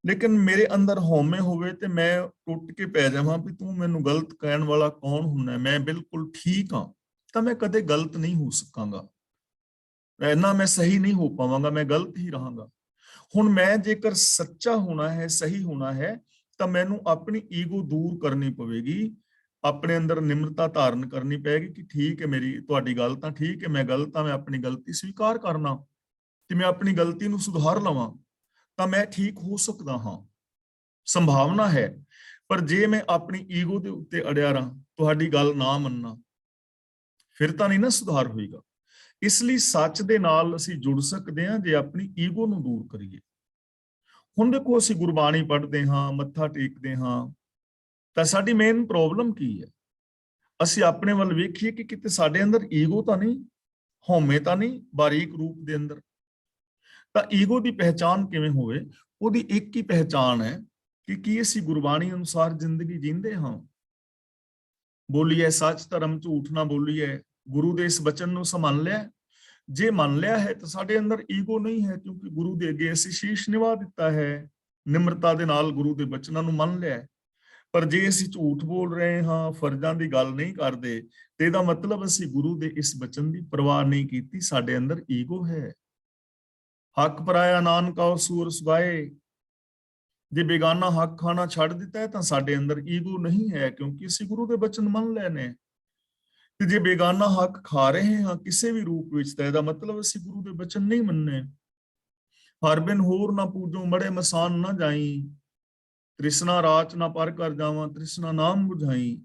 Speaker 2: ਲੇਕਿਨ ਮੇਰੇ ਅੰਦਰ ਹਉਮੈ ਹੋਵੇ ਤੇ ਮੈਂ ਟੁੱਟ ਕੇ ਪੈ ਜਾਵਾਂ ਵੀ ਤੂੰ ਮੈਨੂੰ ਗਲਤ ਕਹਿਣ ਵਾਲਾ ਕੌਣ ਹੁੰਦਾ, ਮੈਂ ਬਿਲਕੁਲ ਠੀਕ ਹਾਂ, ਤਾਂ ਮੈਂ ਕਦੇ ਗਲਤ ਨਹੀਂ ਹੋ ਸਕਾਂਗਾ, ਨਾ ਮੈਂ ਸਹੀ ਨਹੀਂ ਹੋ ਪਾਵਾਂਗਾ, ਮੈਂ ਗਲਤ ਹੀ ਰਹਾਂਗਾ। ਹੁਣ ਮੈਂ ਜੇਕਰ ਸੱਚਾ ਹੋਣਾ ਹੈ, ਸਹੀ ਹੋਣਾ ਹੈ, ਤਾਂ ਮੈਨੂੰ ਆਪਣੀ ਈਗੋ ਦੂਰ ਕਰਨੀ ਪਵੇਗੀ, ਆਪਣੇ ਅੰਦਰ ਨਿਮਰਤਾ ਧਾਰਨ ਕਰਨੀ ਪਏਗੀ ਕਿ ਠੀਕ ਹੈ, ਮੇਰੀ ਤੁਹਾਡੀ ਗੱਲ ਤਾਂ ਠੀਕ ਹੈ, ਮੈਂ ਗਲਤ ਹਾਂ, ਮੈਂ ਆਪਣੀ ਗਲਤੀ ਸਵੀਕਾਰ ਕਰਨਾ ਤੇ ਮੈਂ ਆਪਣੀ ਗਲਤੀ ਨੂੰ ਸੁਧਾਰ ਲਵਾਂ, ਤਾਂ ਮੈਂ ਠੀਕ ਹੋ ਸਕਦਾ ਹਾਂ। ਸੰਭਾਵਨਾ ਹੈ। ਪਰ ਜੇ ਮੈਂ ਆਪਣੀ ਈਗੋ ਦੇ ਉੱਤੇ ਅੜਿਆ ਰਹਾਂ, ਤੁਹਾਡੀ ਗੱਲ ਨਾ ਮੰਨਣਾ, ਫਿਰ ਤਾਂ ਨਹੀਂ ਨਾ ਸੁਧਾਰ ਹੋਏਗਾ। ਇਸ ਲਈ ਸੱਚ ਦੇ ਨਾਲ ਅਸੀਂ ਜੁੜ ਸਕਦੇ ਹਾਂ ਜੇ ਆਪਣੀ ਈਗੋ ਨੂੰ ਦੂਰ ਕਰੀਏ। ਹੁਣ ਦੇਖੋ, ਅਸੀਂ ਗੁਰਬਾਣੀ ਪੜ੍ਹਦੇ ਹਾਂ, ਮੱਥਾ ਟੇਕਦੇ ਹਾਂ, ਤਾਂ ਸਾਡੀ ਮੇਨ ਪ੍ਰੋਬਲਮ ਕੀ ਹੈ? ਅਸੀਂ ਆਪਣੇ ਵੱਲ ਵੇਖੀਏ ਕਿ ਕਿਤੇ ਸਾਡੇ ਅੰਦਰ ਈਗੋ ਤਾਂ ਨਹੀਂ, ਹਉਮੈ ਤਾਂ ਨਹੀਂ ਬਾਰੀਕ ਰੂਪ ਦੇ ਅੰਦਰ। ਤਾਂ ਈਗੋ ਦੀ ਪਹਿਚਾਨ ਕਿਵੇਂ ਹੋਵੇ? ਉਹਦੀ ਇੱਕ ਹੀ ਪਹਿਚਾਨ ਹੈ ਕਿ ਕੀ ਅਸੀਂ ਗੁਰਬਾਣੀ ਅਨੁਸਾਰ ਜ਼ਿੰਦਗੀ ਜੀਂਦੇ ਹਾਂ, ਬੋਲੀਏ ਸੱਚ, ਧਰਮ ਝੂਠ ਨਾ ਬੋਲੀਏ, ਗੁਰੂ ਦੇ ਇਸ ਬਚਨ ਨੂੰ ਮੰਨ ਲਿਆ। ਜੇ ਮੰਨ ਲਿਆ ਹੈ ਤਾਂ ਸਾਡੇ ਅੰਦਰ ਈਗੋ ਨਹੀਂ ਹੈ, ਕਿਉਂਕਿ ਗੁਰੂ ਦੇ ਅੱਗੇ ਅਸੀਂ ਸ਼ੀਸ਼ ਨਿਵਾ ਦਿੱਤਾ ਹੈ, ਨਿਮਰਤਾ ਦੇ ਨਾਲ ਗੁਰੂ ਦੇ ਬਚਨਾਂ ਨੂੰ ਮੰਨ ਲਿਆ। ਪਰ ਜੇ ਅਸੀਂ ਝੂਠ ਬੋਲ ਰਹੇ ਹਾਂ, ਫਰਜ਼ਾਂ ਦੀ ਗੱਲ ਨਹੀਂ ਕਰਦੇ, ਤੇ ਇਹਦਾ ਮਤਲਬ ਅਸੀਂ ਗੁਰੂ ਦੇ ਇਸ ਬਚਨ ਦੀ ਪਰਵਾਹ ਨਹੀਂ ਕੀਤੀ, ਸਾਡੇ ਅੰਦਰ ਈਗੋ ਹੈ। ਹੱਕ ਪਰਾਇਆ ਨਾਨਕਾ ਸੂਰ ਸੁਗਾਏ, ਜੇ ਬੇਗਾਨਾ ਹੱਕ ਖਾਣਾ ਛੱਡ ਦਿੱਤਾ ਹੈ ਤਾਂ ਸਾਡੇ ਅੰਦਰ ਈਗੋ ਨਹੀਂ ਹੈ, ਕਿਉਂਕਿ ਅਸੀਂ ਗੁਰੂ ਦੇ ਬਚਨ ਮੰਨ ਲਏ ਨੇ। ਤੇ ਜੇ ਬੇਗਾਨਾ ਹੱਕ ਖਾ ਰਹੇ ਹਾਂ ਕਿਸੇ ਵੀ ਰੂਪ ਵਿੱਚ, ਤਾਂ ਇਹਦਾ ਮਤਲਬ ਅਸੀਂ ਗੁਰੂ ਦੇ ਬਚਨ ਨਹੀਂ ਮੰਨੇ। ਹਰ ਬਿਨ ਹੋਰ ਨਾ ਪੂਜੋ, ਮੜੇ ਮਸਾਨ ਨਾ ਜਾਈ, ਤ੍ਰਿਸ਼ਨਾ ਰਾਚ ਨਾ ਪਰ ਕਰ ਜਾਵਾਂ, ਤ੍ਰਿਸ਼ਨਾ ਨਾਮ ਬੁਝਾਈ।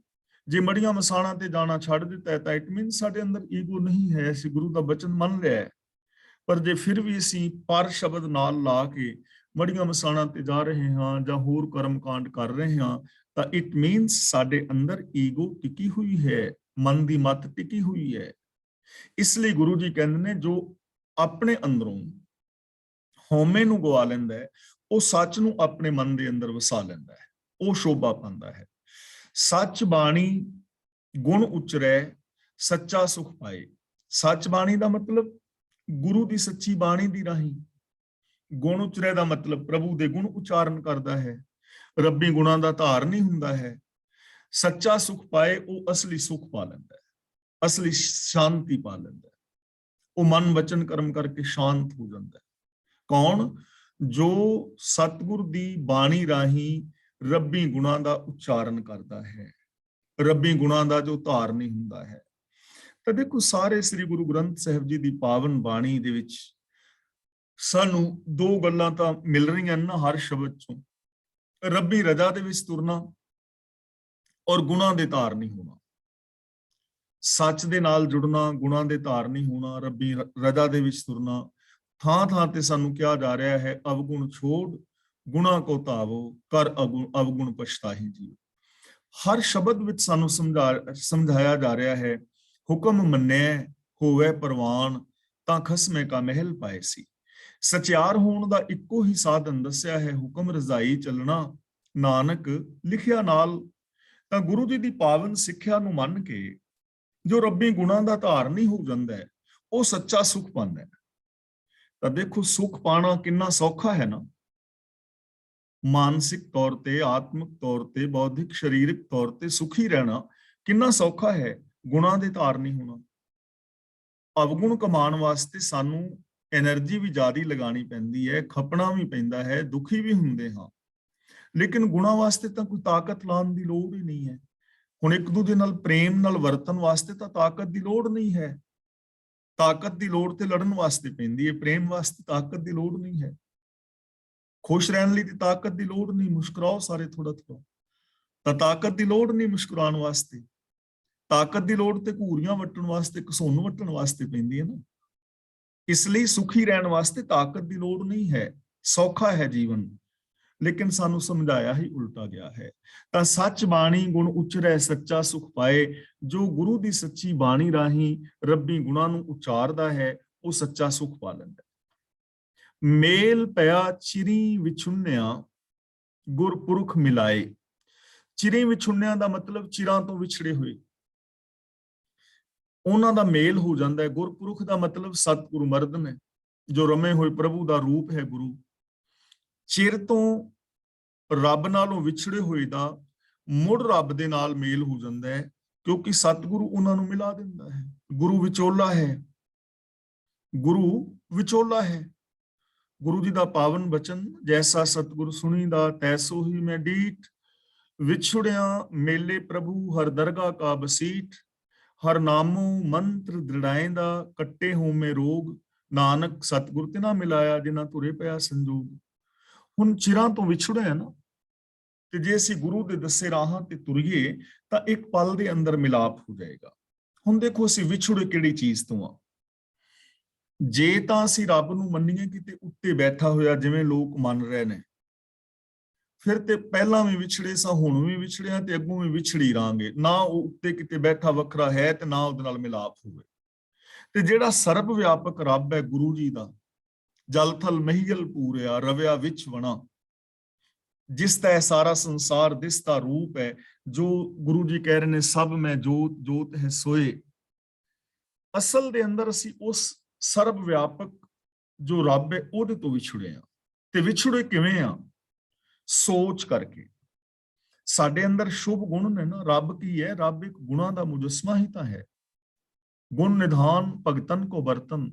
Speaker 2: ਜੇ ਮੜੀਆਂ ਮਸਾਣਾ ਤੇ ਜਾਣਾ ਛੱਡ ਦਿੱਤਾ ਹੈ ਤਾਂ ਇਟ ਮੀਨ ਸਾਡੇ ਅੰਦਰ ਈਗੋ ਨਹੀਂ ਹੈ, ਅਸੀਂ ਗੁਰੂ ਦਾ ਬਚਨ ਮੰਨ ਲਿਆ ਹੈ। ਪਰ ਜੇ ਫਿਰ ਵੀ ਅਸੀਂ ਪਰ ਸ਼ਬਦ ਨਾਲ ਲਾ ਕੇ ਮੜੀਆਂ ਮਸਾਣਾ ਤੇ ਜਾ ਰਹੇ ਹਾਂ ਜਾਂ ਹੋਰ ਕਰਮ ਕਾਂਡ ਕਰ ਰਹੇ ਹਾਂ, ਤਾਂ ਇਟ ਮੀਨਸ ਸਾਡੇ ਅੰਦਰ ਈਗੋ ਟਿਕੀ ਹੋਈ ਹੈ, ਮਨ ਦੀ ਮੱਤ ਟਿਕੀ ਹੋਈ ਹੈ। ਇਸ ਲਈ ਗੁਰੂ ਜੀ ਕਹਿੰਦੇ ਨੇ, ਜੋ ਆਪਣੇ ਅੰਦਰੋਂ ਹਉਮੈ ਨੂੰ ਗਵਾ ਲੈਂਦਾ ਹੈ, ਉਹ ਸੱਚ ਨੂੰ ਆਪਣੇ ਮਨ ਦੇ ਅੰਦਰ ਵਸਾ ਲੈਂਦਾ ਹੈ, ਉਹ ਸ਼ੋਭਾ ਪਾਉਂਦਾ ਹੈ। ਸੱਚ ਬਾਣੀ ਗੁਣ ਉਚਰੈ, ਸੱਚਾ ਸੁਖ ਪਾਏ। ਸੱਚ ਬਾਣੀ ਦਾ ਮਤਲਬ ਗੁਰੂ ਦੀ ਸੱਚੀ ਬਾਣੀ ਦੀ ਰਾਹੀਂ। ਗੁਣ ਉਚਰੇ ਦਾ ਮਤਲਬ ਪ੍ਰਭੂ ਦੇ ਗੁਣ ਉਚਾਰਨ ਕਰਦਾ ਹੈ, ਰੱਬੀ ਗੁਣਾਂ ਦਾ ਧਾਰਨੀ ਹੁੰਦਾ ਹੈ। ਸੱਚਾ ਸੁਖ ਪਾਏ, ਉਹ ਅਸਲੀ ਸੁਖ ਪਾ ਲੈਂਦਾ ਹੈ, ਅਸਲੀ ਸ਼ਾਂਤੀ ਪਾ ਲੈਂਦਾ ਹੈ। ਉਹ ਮਨ ਵਚਨ ਕਰਮ ਕਰਕੇ ਸ਼ਾਂਤ ਹੋ ਜਾਂਦਾ ਹੈ। ਕੌਣ? ਜੋ ਸਤਿਗੁਰ ਦੀ ਬਾਣੀ ਰਾਹੀਂ ਰੱਬੀ ਗੁਣਾਂ ਦਾ ਉਚਾਰਨ ਕਰਦਾ ਹੈ, ਰੱਬੀ ਗੁਣਾਂ ਦਾ ਜੋ ਧਾਰਨੀ ਹੁੰਦਾ ਹੈ। ਤਾਂ ਦੇਖੋ, ਸਾਰੇ ਸ੍ਰੀ ਗੁਰੂ ਗ੍ਰੰਥ ਸਾਹਿਬ ਜੀ ਦੀ ਪਾਵਨ ਬਾਣੀ ਦੇ ਵਿੱਚ ਸਾਨੂੰ ਦੋ ਗੱਲਾਂ ਤਾਂ ਮਿਲ ਰਹੀਆਂ ਨਾ ਹਰ ਸ਼ਬਦ ਚੋਂ। ਰੱਬੀ ਰਜ਼ਾ ਦੇ ਵਿੱਚ ਤੁਰਨਾ ਔਰ ਗੁਣਾਂ ਦੇ ਧਾਰਨੀ ਹੋਣਾ, ਸੱਚ ਦੇ ਨਾਲ ਜੁੜਨਾ, ਗੁਣਾਂ ਦੇ ਧਾਰਨੀ ਹੋਣਾ, ਰੱਬੀ ਰਜ਼ਾ ਦੇ ਵਿੱਚ ਤੁਰਨਾ। ਥਾਂ ਥਾਂ ਤੇ ਸਾਨੂੰ ਕਿਹਾ ਜਾ ਰਿਹਾ ਹੈ, ਅਵਗੁਣ ਛੋੜ ਗੁਣਾ ਕੋ ਧਾਵੋ, ਕਰ ਅਵਗੁਣ ਪਛਤਾਹੀ ਜੀਓ। ਹਰ ਸ਼ਬਦ ਵਿੱਚ ਸਾਨੂੰ ਸਮਝਾਇਆ ਜਾ ਰਿਹਾ ਹੈ, ਹੁਕਮ ਮੰਨਿਆ ਹੋਵੇ ਪ੍ਰਵਾਨ, ਤਾਂ ਖਸਮੇ ਕਾ ਮਹਿਲ ਪਾਏ ਸੀ। ਸਚਿਆਰ ਹੋਣ ਦਾ ਇੱਕੋ ਹੀ ਸਾਧਨ ਦੱਸਿਆ ਹੈ, ਹੁਕਮ ਰਜ਼ਾਈ ਚੱਲਣਾ, ਨਾਨਕ ਲਿਖਿਆ ਨਾਲ। ਤਾਂ ਗੁਰੂ ਜੀ ਦੀ ਪਾਵਨ ਸਿੱਖਿਆ ਨੂੰ ਮੰਨ ਕੇ ਜੋ ਰੱਬੀ ਗੁਣਾਂ ਦਾ ਧਾਰਨੀ ਹੋ ਜਾਂਦਾ ਹੈ, ਉਹ ਸੱਚਾ ਸੁਖ ਪਾਉਂਦਾ ਹੈ। ਤਾਂ ਦੇਖੋ, ਸੁਖ ਪਾਣਾ ਕਿੰਨਾ ਸੌਖਾ ਹੈ ਨਾ। ਮਾਨਸਿਕ ਤੌਰ ਤੇ, ਆਤਮਿਕ ਤੌਰ ਤੇ, ਬੌਧਿਕ ਸਰੀਰਕ ਤੌਰ ਤੇ ਸੁਖੀ ਰਹਿਣਾ ਕਿੰਨਾ ਸੌਖਾ ਹੈ, ਗੁਣਾਂ ਦੇ ਧਾਰਨੀ ਹੋਣਾ। ਅਵਗੁਣ ਕਮਾਉਣ ਵਾਸਤੇ ਸਾਨੂੰ એનર્ਜੀ ਵੀ ਜ਼ਿਆਦਾ ਲਗਾਉਣੀ ਪੈਂਦੀ ਹੈ, ਖਪਣਾ ਵੀ ਪੈਂਦਾ ਹੈ, ਦੁਖੀ ਵੀ ਹੁੰਦੇ ਹਾਂ। ਲੇਕਿਨ ਗੁਣਾਂ ਵਾਸਤੇ ਤਾਂ ਕੋਈ ਤਾਕਤ ਲਾਉਣ ਦੀ ਲੋੜ ਹੀ ਨਹੀਂ ਹੈ। ਹੁਣ ਇੱਕ ਦੂਜੇ ਨਾਲ ਪ੍ਰੇਮ ਨਾਲ ਵਰਤਣ ਵਾਸਤੇ ਤਾਂ ਤਾਕਤ ਦੀ ਲੋੜ ਨਹੀਂ ਹੈ। ਤਾਕਤ ਦੀ ਲੋੜ ਤੇ ਲੜਨ ਵਾਸਤੇ ਪੈਂਦੀ ਹੈ, ਪ੍ਰੇਮ ਵਾਸਤੇ ਤਾਕਤ ਦੀ ਲੋੜ ਨਹੀਂ ਹੈ। ਖੁਸ਼ ਰਹਿਣ ਲਈ ਤੇ ਤਾਕਤ ਦੀ ਲੋੜ ਨਹੀਂ, ਮੁਸਕਰਾਓ ਸਾਰੇ ਥੋੜਾ ਥੋੜਾ। ਤਾਂ ਤਾਕਤ ਦੀ ਲੋੜ ਨਹੀਂ ਮੁਸਕਰਾਉਣ ਵਾਸਤੇ। ਤਾਕਤ ਦੀ ਲੋੜ ਤੇ ਘੂਰੀਆਂ ਵੱਟਣ ਵਾਸਤੇ, ਘਸੁੰਨ ਵੱਟਣ ਵਾਸਤੇ ਪੈਂਦੀ ਹੈ ਨਾ। ਇਸ ਲਈ ਸੁਖੀ ਰਹਿਣ ਵਾਸਤੇ ਤਾਕਤ ਦੀ ਲੋੜ ਨਹੀਂ ਹੈ, ਸੌਖਾ ਹੈ ਜੀਵਨ। ਲੇਕਿਨ ਸਾਨੂੰ ਸਮਝਾਇਆ ਹੀ ਉਲਟਾ ਗਿਆ ਹੈ। ਤਾਂ ਸੱਚ ਬਾਣੀ ਗੁਣ ਉਚਰੈ, ਸੱਚਾ ਸੁਖ ਪਾਏ। ਜੋ ਗੁਰੂ ਦੀ ਸੱਚੀ ਬਾਣੀ ਰਾਹੀਂ ਰੱਬੀ ਗੁਣਾਂ ਨੂੰ ਉਚਾਰਦਾ ਹੈ, ਉਹ ਸੱਚਾ ਸੁਖ ਪਾ ਲੈਂਦਾ। ਮੇਲ ਪਿਆ ਚਿਰੀ ਵਿਛੁੰਨਿਆ, ਗੁਰਪੁਰਖ ਮਿਲਾਏ। ਚਿਰੀ ਵਿਛੁੰਨਿਆਂ ਦਾ ਮਤਲਬ ਚਿਰਾਂ ਤੋਂ ਵਿਛੜੇ ਹੋਏ, ਉਹਨਾਂ ਦਾ ਮੇਲ ਹੋ ਜਾਂਦਾ ਹੈ। ਗੁਰਪੁਰਖ ਦਾ ਮਤਲਬ ਸਤਿਗੁਰੂ ਮਰਦਨ ਹੈ, ਜੋ ਰਮੇ ਹੋਏ ਪ੍ਰਭੂ ਦਾ ਰੂਪ ਹੈ ਗੁਰੂ। ਚਿਰ ਤੋਂ ਰੱਬ ਨਾਲੋਂ ਵਿਛੜੇ ਹੋਏ ਦਾ ਮੁੜ ਰੱਬ ਦੇ ਨਾਲ ਮੇਲ ਹੋ ਜਾਂਦਾ ਹੈ, ਕਿਉਂਕਿ ਸਤਿਗੁਰੂ ਉਹਨਾਂ ਨੂੰ ਮਿਲਾ ਦਿੰਦਾ ਹੈ। ਗੁਰੂ ਵਿਚੋਲਾ ਹੈ, ਗੁਰੂ ਵਿਚੋਲਾ ਹੈ। ਗੁਰੂ ਜੀ ਦਾ ਪਾਵਨ ਬਚਨ, ਜੈਸਾ ਸਤਿਗੁਰ ਸੁਣੀਦਾ ਤੈਸੋ ਹੀ ਮੈਂ ਡੀਠ। ਵਿਛੜਿਆ ਮੇਲੇ ਪ੍ਰਭੂ ਹਰ ਦਰਗਾ ਕਾ ਬਸੀਠ। ਹਰ ਨਾਮੋ ਮੰਤਰ ਦ੍ਰਿੜਾਇਂਦਾ, ਕੱਟੇ ਹੋਮੇ ਰੋਗ। ਨਾਨਕ ਸਤਿਗੁਰ ਤੇ ਨਾ ਮਿਲਾਇਆ, ਜਿਨ੍ਹਾਂ ਤੁਰੇ ਪਿਆ ਸੰਜੋਗ। ਹੁਣ ਚਿਰਾਂ ਤੋਂ ਵਿਛੜੇ ਆ ਨਾ, ਤੇ ਜੇ ਅਸੀਂ ਗੁਰੂ ਦੇ ਦੱਸੇ ਰਾਹਾਂ ਤੇ ਤੁਰੀਏ ਤਾਂ ਇੱਕ ਪਲ ਦੇ ਅੰਦਰ ਮਿਲਾਪ ਹੋ ਜਾਏਗਾ। ਹੁਣ ਦੇਖੋ, ਅਸੀਂ ਵਿਛੜੇ ਕਿਹੜੀ ਚੀਜ਼ ਤੋਂ ਆ। ਜੇ ਤਾਂ ਅਸੀਂ ਰੱਬ ਨੂੰ ਮੰਨੀਏ ਕਿਤੇ ਉੱਤੇ ਬੈਠਾ ਹੋਇਆ, ਜਿਵੇਂ ਲੋਕ ਮੰਨ ਰਹੇ ਨੇ, ਫਿਰ ਤੇ ਪਹਿਲਾਂ ਵੀ ਵਿਛੜੇ ਸਾਂ, ਹੁਣ ਵੀ ਵਿਛੜਿਆ ਤੇ ਅੱਗੋਂ ਵੀ ਵਿਛੜੀ ਰਾਂਗੇ। ਨਾ ਉਹ ਉੱਤੇ ਕਿਤੇ ਬੈਠਾ ਵੱਖਰਾ ਹੈ ਤੇ ਨਾ ਉਹਦੇ ਨਾਲ ਮਿਲਾਪ ਹੋਵੇ। ਤੇ ਜਿਹੜਾ ਸਰਬ ਵਿਆਪਕ ਰੱਬ ਹੈ ਗੁਰੂ ਜੀ ਦਾ, ਜਲ ਥਲ ਮਹੀਲ ਪੂਰਿਆ, ਰਵਿਆ ਵਿੱਚ ਵਣਾ, ਜਿਸ ਦਾ ਸਾਰਾ ਸੰਸਾਰ ਦਿਸਦਾ ਰੂਪ ਹੈ, ਜੋ ਗੁਰੂ ਜੀ ਕਹਿ ਰਹੇ ਨੇ ਸਭ ਮੈਂ ਜੋਤ, ਜੋਤ ਹੈ ਸੋਏ। ਅਸਲ ਦੇ ਅੰਦਰ ਅਸੀਂ ਉਸ ਸਰਬ ਵਿਆਪਕ ਜੋ ਰੱਬ ਹੈ ਉਹਦੇ ਤੋਂ ਵਿਛੜੇ ਆ। ਤੇ ਵਿਛੜੇ ਕਿਵੇਂ ਆ? ਸੋਚ ਕਰਕੇ। ਸਾਡੇ ਅੰਦਰ ਸ਼ੁਭ ਗੁਣ ਨੇ ਨਾ। ਰੱਬ ਕੀ ਹੈ? ਰੱਬ ਇੱਕ ਗੁਣਾਂ ਦਾ ਮੁਜਸਮਾ ਹੀ ਤਾਂ ਹੈ। ਗੁਣ ਨਿਧਾਨ ਭਗਤਨ ਕੋ ਬਰਤਨ।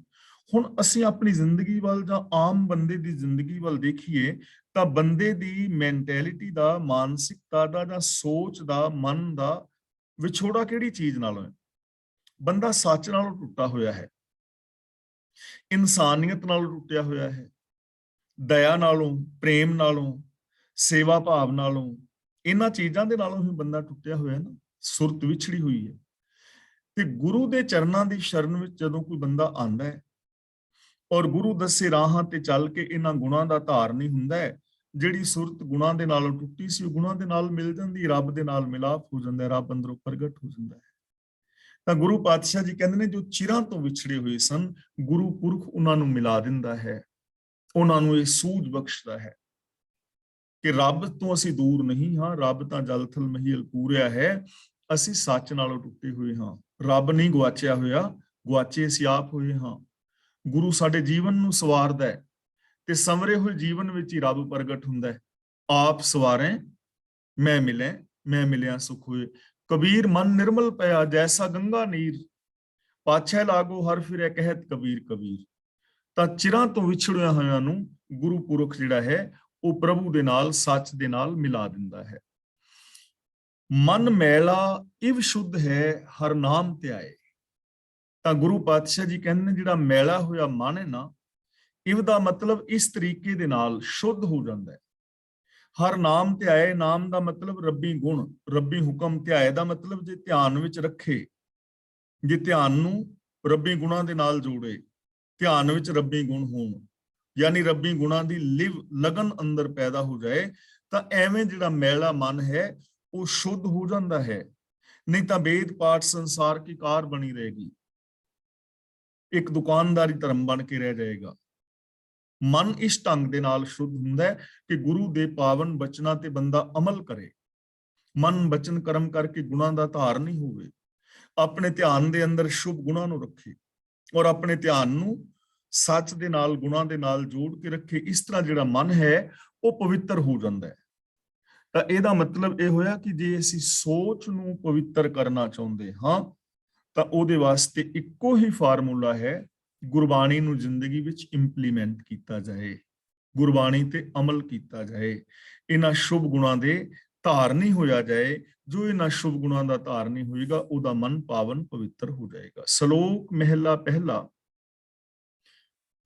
Speaker 2: ਹੁਣ ਅਸੀਂ ਆਪਣੀ ਜ਼ਿੰਦਗੀ ਵੱਲ ਜਾਂ ਆਮ ਬੰਦੇ ਦੀ ਜ਼ਿੰਦਗੀ ਵੱਲ ਦੇਖੀਏ ਤਾਂ ਬੰਦੇ ਦੀ ਮੈਂਟੈਲਿਟੀ ਦਾ, ਮਾਨਸਿਕਤਾ ਦਾ ਜਾਂ ਸੋਚ ਦਾ, ਮਨ ਦਾ ਵਿਛੋੜਾ ਕਿਹੜੀ ਚੀਜ਼ ਨਾਲ ਹੈ? ਬੰਦਾ ਸੱਚ ਨਾਲੋਂ ਟੁੱਟਾ ਹੋਇਆ ਹੈ, ਇਨਸਾਨੀਅਤ ਨਾਲੋਂ ਟੁੱਟਿਆ ਹੋਇਆ ਹੈ, ਦਇਆ ਨਾਲੋਂ, ਪ੍ਰੇਮ ਨਾਲੋਂ, ਸੇਵਾ ਭਾਵ ਨਾਲੋਂ, ਇਹਨਾਂ ਚੀਜ਼ਾਂ ਦੇ ਨਾਲੋਂ ਹੀ ਬੰਦਾ ਟੁੱਟਿਆ ਹੋਇਆ ਨਾ, ਸੁਰਤ ਵਿਛੜੀ ਹੋਈ ਹੈ। ਤੇ ਗੁਰੂ ਦੇ ਚਰਨਾਂ ਦੀ ਸ਼ਰਨ ਵਿੱਚ ਜਦੋਂ ਕੋਈ ਬੰਦਾ ਆਂਦਾ ਹੈ ਔਰ ਗੁਰੂ ਦੱਸੇ ਰਾਹਾਂ ਤੇ ਚੱਲ ਕੇ ਇਹਨਾਂ ਗੁਣਾਂ ਦਾ ਧਾਰਨੀ ਹੁੰਦਾ ਹੈ, ਜਿਹੜੀ ਸੁਰਤ ਗੁਣਾਂ ਦੇ ਨਾਲੋਂ ਟੁੱਟੀ ਸੀ, ਉਹ ਗੁਣਾਂ ਦੇ ਨਾਲ ਮਿਲ ਜਾਂਦੀ, ਰੱਬ ਦੇ ਨਾਲ ਮਿਲਾਪ ਹੋ ਜਾਂਦਾ, ਰੱਬ ਅੰਦਰੋਂ ਪ੍ਰਗਟ ਹੋ ਜਾਂਦਾ ਹੈ। ਤਾਂ ਗੁਰੂ ਪਾਤਸ਼ਾਹ ਜੀ ਕਹਿੰਦੇ ਨੇ, ਜੋ ਚਿਰਾਂ ਤੋਂ ਵਿਛੜੇ ਹੋਏ ਸਨ, ਗੁਰੂ ਪੁਰਖ ਉਹਨਾਂ ਨੂੰ ਮਿਲਾ ਦਿੰਦਾ ਹੈ, ਉਹਨਾਂ ਨੂੰ ਇਹ ਸੂਝ ਬਖਸ਼ਦਾ ਹੈ ਕਿ ਰੱਬ ਤੋਂ ਅਸੀਂ ਦੂਰ ਨਹੀਂ ਹਾਂ। ਰੱਬ ਤਾਂ ਜਲ ਥਲ ਮਹੀਲ ਪੂਰਿਆ ਹੈ, ਅਸੀਂ ਸੱਚ ਨਾਲੋਂ ਟੁੱਟੇ ਹੋਏ ਹਾਂ। ਰੱਬ ਨਹੀਂ ਗਵਾਚਿਆ ਹੋਇਆ, ਗਵਾਚੇ ਅਸੀਂ ਆਪ ਹੋਏ ਹਾਂ। ਗੁਰੂ ਸਾਡੇ ਜੀਵਨ ਨੂੰ ਸਵਾਰਦਾ ਹੈ ਤੇ ਸੰਵਰੇ ਹੋਏ ਜੀਵਨ ਵਿੱਚ ਹੀ ਰੱਬ ਪ੍ਰਗਟ ਹੁੰਦਾ ਹੈ। ਆਪ ਸਵਾਰੇ ਮੈਂ ਮਿਲਿਆ ਸੁਖ ਹੋਏ। ਕਬੀਰ ਮਨ ਨਿਰਮਲ ਪਿਆ ਜੈਸਾ ਗੰਗਾ ਨੀਰ, ਪਾਛੈ ਲਾਗੋ ਹਰ ਫਿਰੈ ਕਹਿਤ ਕਬੀਰ ਕਬੀਰ। ਤਾਂ ਚਿਰਾਂ ਤੋਂ ਵਿਛੜਿਆ ਹੋਇਆਂ ਨੂੰ ਗੁਰੂ ਪੁਰਖ ਜਿਹੜਾ ਹੈ ਉਹ ਪ੍ਰਭੂ ਦੇ ਨਾਲ, ਸੱਚ ਦੇ ਨਾਲ ਮਿਲਾ ਦਿੰਦਾ ਹੈ। ਮਨ ਮੈਲਾ ਇਵ ਸ਼ੁੱਧ ਹੈ ਹਰ ਨਾਮ ਧਿਆਏ। ਤਾਂ ਗੁਰੂ ਪਾਤਸ਼ਾਹ ਜੀ ਕਹਿੰਦੇ ਨੇ ਜਿਹੜਾ ਮੈਲਾ ਹੋਇਆ ਮਨ ਹੈ ਨਾ, ਇਵ ਦਾ ਮਤਲਬ ਇਸ ਤਰੀਕੇ ਦੇ ਨਾਲ ਸ਼ੁੱਧ ਹੋ ਜਾਂਦਾ ਹੈ। ਹਰ ਨਾਮ ਧਿਆਏ, ਨਾਮ ਦਾ ਮਤਲਬ ਰੱਬੀ ਗੁਣ, ਰੱਬੀ ਹੁਕਮ। ਧਿਆਏ ਦਾ ਮਤਲਬ ਜੇ ਧਿਆਨ ਵਿੱਚ ਰੱਖੇ, ਜੇ ਧਿਆਨ ਨੂੰ ਰੱਬੀ ਗੁਣਾਂ ਦੇ ਨਾਲ ਜੋੜੇ, ਧਿਆਨ ਵਿੱਚ ਰੱਬੀ ਗੁਣ ਹੋਣ, ਯਾਨੀ ਰੱਬੀ ਗੁਣਾਂ ਦੀ ਲਗਨ ਅੰਦਰ ਪੈਦਾ ਹੋ ਜਾਏ, ਤਾਂ ਐਵੇਂ ਜਿਹੜਾ ਮੈਲਾ ਮਨ ਹੈ ਉਹ ਸ਼ੁੱਧ ਹੋ ਜਾਂਦਾ ਹੈ। ਨਹੀਂ ਤਾਂ ਵੇਦ ਪਾਠ ਸੰਸਾਰ ਕੀ ਕਾਰ ਬਣੀ ਰਹੇਗੀ, ਇੱਕ ਦੁਕਾਨਦਾਰੀ ਧਰਮ ਬਣ ਕੇ ਰਹਿ ਜਾਏਗਾ। ਮਨ ਇਸ ਢੰਗ ਦੇ ਨਾਲ ਸ਼ੁੱਧ ਹੁੰਦਾ ਹੈ ਕਿ ਗੁਰੂ ਦੇ ਪਾਵਨ ਬਚਨਾਂ ਤੇ ਬੰਦਾ ਅਮਲ ਕਰੇ, ਮਨ ਬਚਨ ਕਰਮ ਕਰਕੇ ਗੁਣਾਂ ਦਾ ਧਾਰ ਨਹੀਂ ਹੋਵੇ, ਆਪਣੇ ਧਿਆਨ ਦੇ ਅੰਦਰ ਸ਼ੁਭ ਗੁਣਾਂ ਨੂੰ ਰੱਖੇ ਔਰ ਆਪਣੇ ਧਿਆਨ ਨੂੰ ਸੱਚ ਦੇ ਨਾਲ, ਗੁਣਾਂ ਦੇ ਨਾਲ ਜੋੜ ਕੇ ਰੱਖੇ। ਇਸ ਤਰ੍ਹਾਂ ਜਿਹੜਾ ਮਨ ਹੈ ਉਹ ਪਵਿੱਤਰ ਹੋ ਜਾਂਦਾ ਹੈ। ਤਾਂ ਇਹਦਾ ਮਤਲਬ ਇਹ ਹੋਇਆ ਕਿ ਜੇ ਅਸੀਂ ਸੋਚ ਨੂੰ ਪਵਿੱਤਰ ਕਰਨਾ ਚਾਹੁੰਦੇ ਹਾਂ ਤਾਂ ਉਹਦੇ ਵਾਸਤੇ ਇੱਕੋ ਹੀ ਫਾਰਮੂਲਾ ਹੈ, ਗੁਰਬਾਣੀ ਨੂੰ ਜ਼ਿੰਦਗੀ ਵਿੱਚ ਇੰਪਲੀਮੈਂਟ ਕੀਤਾ ਜਾਏ, ਗੁਰਬਾਣੀ ਤੇ ਅਮਲ ਕੀਤਾ ਜਾਏ, ਇਹਨਾਂ ਸ਼ੁਭ ਗੁਣਾਂ ਦੇ ਧਾਰਨੀ ਹੋਇਆ ਜਾਏ। ਜੋ ਇਹਨਾਂ ਸ਼ੁਭ ਗੁਣਾਂ ਦਾ ਧਾਰਨੀ ਹੋਏਗਾ ਉਹਦਾ ਮਨ ਪਾਵਨ ਪਵਿੱਤਰ ਹੋ ਜਾਏਗਾ। ਸ਼ਲੋਕ ਮਹਿਲਾ ਪਹਿਲਾ।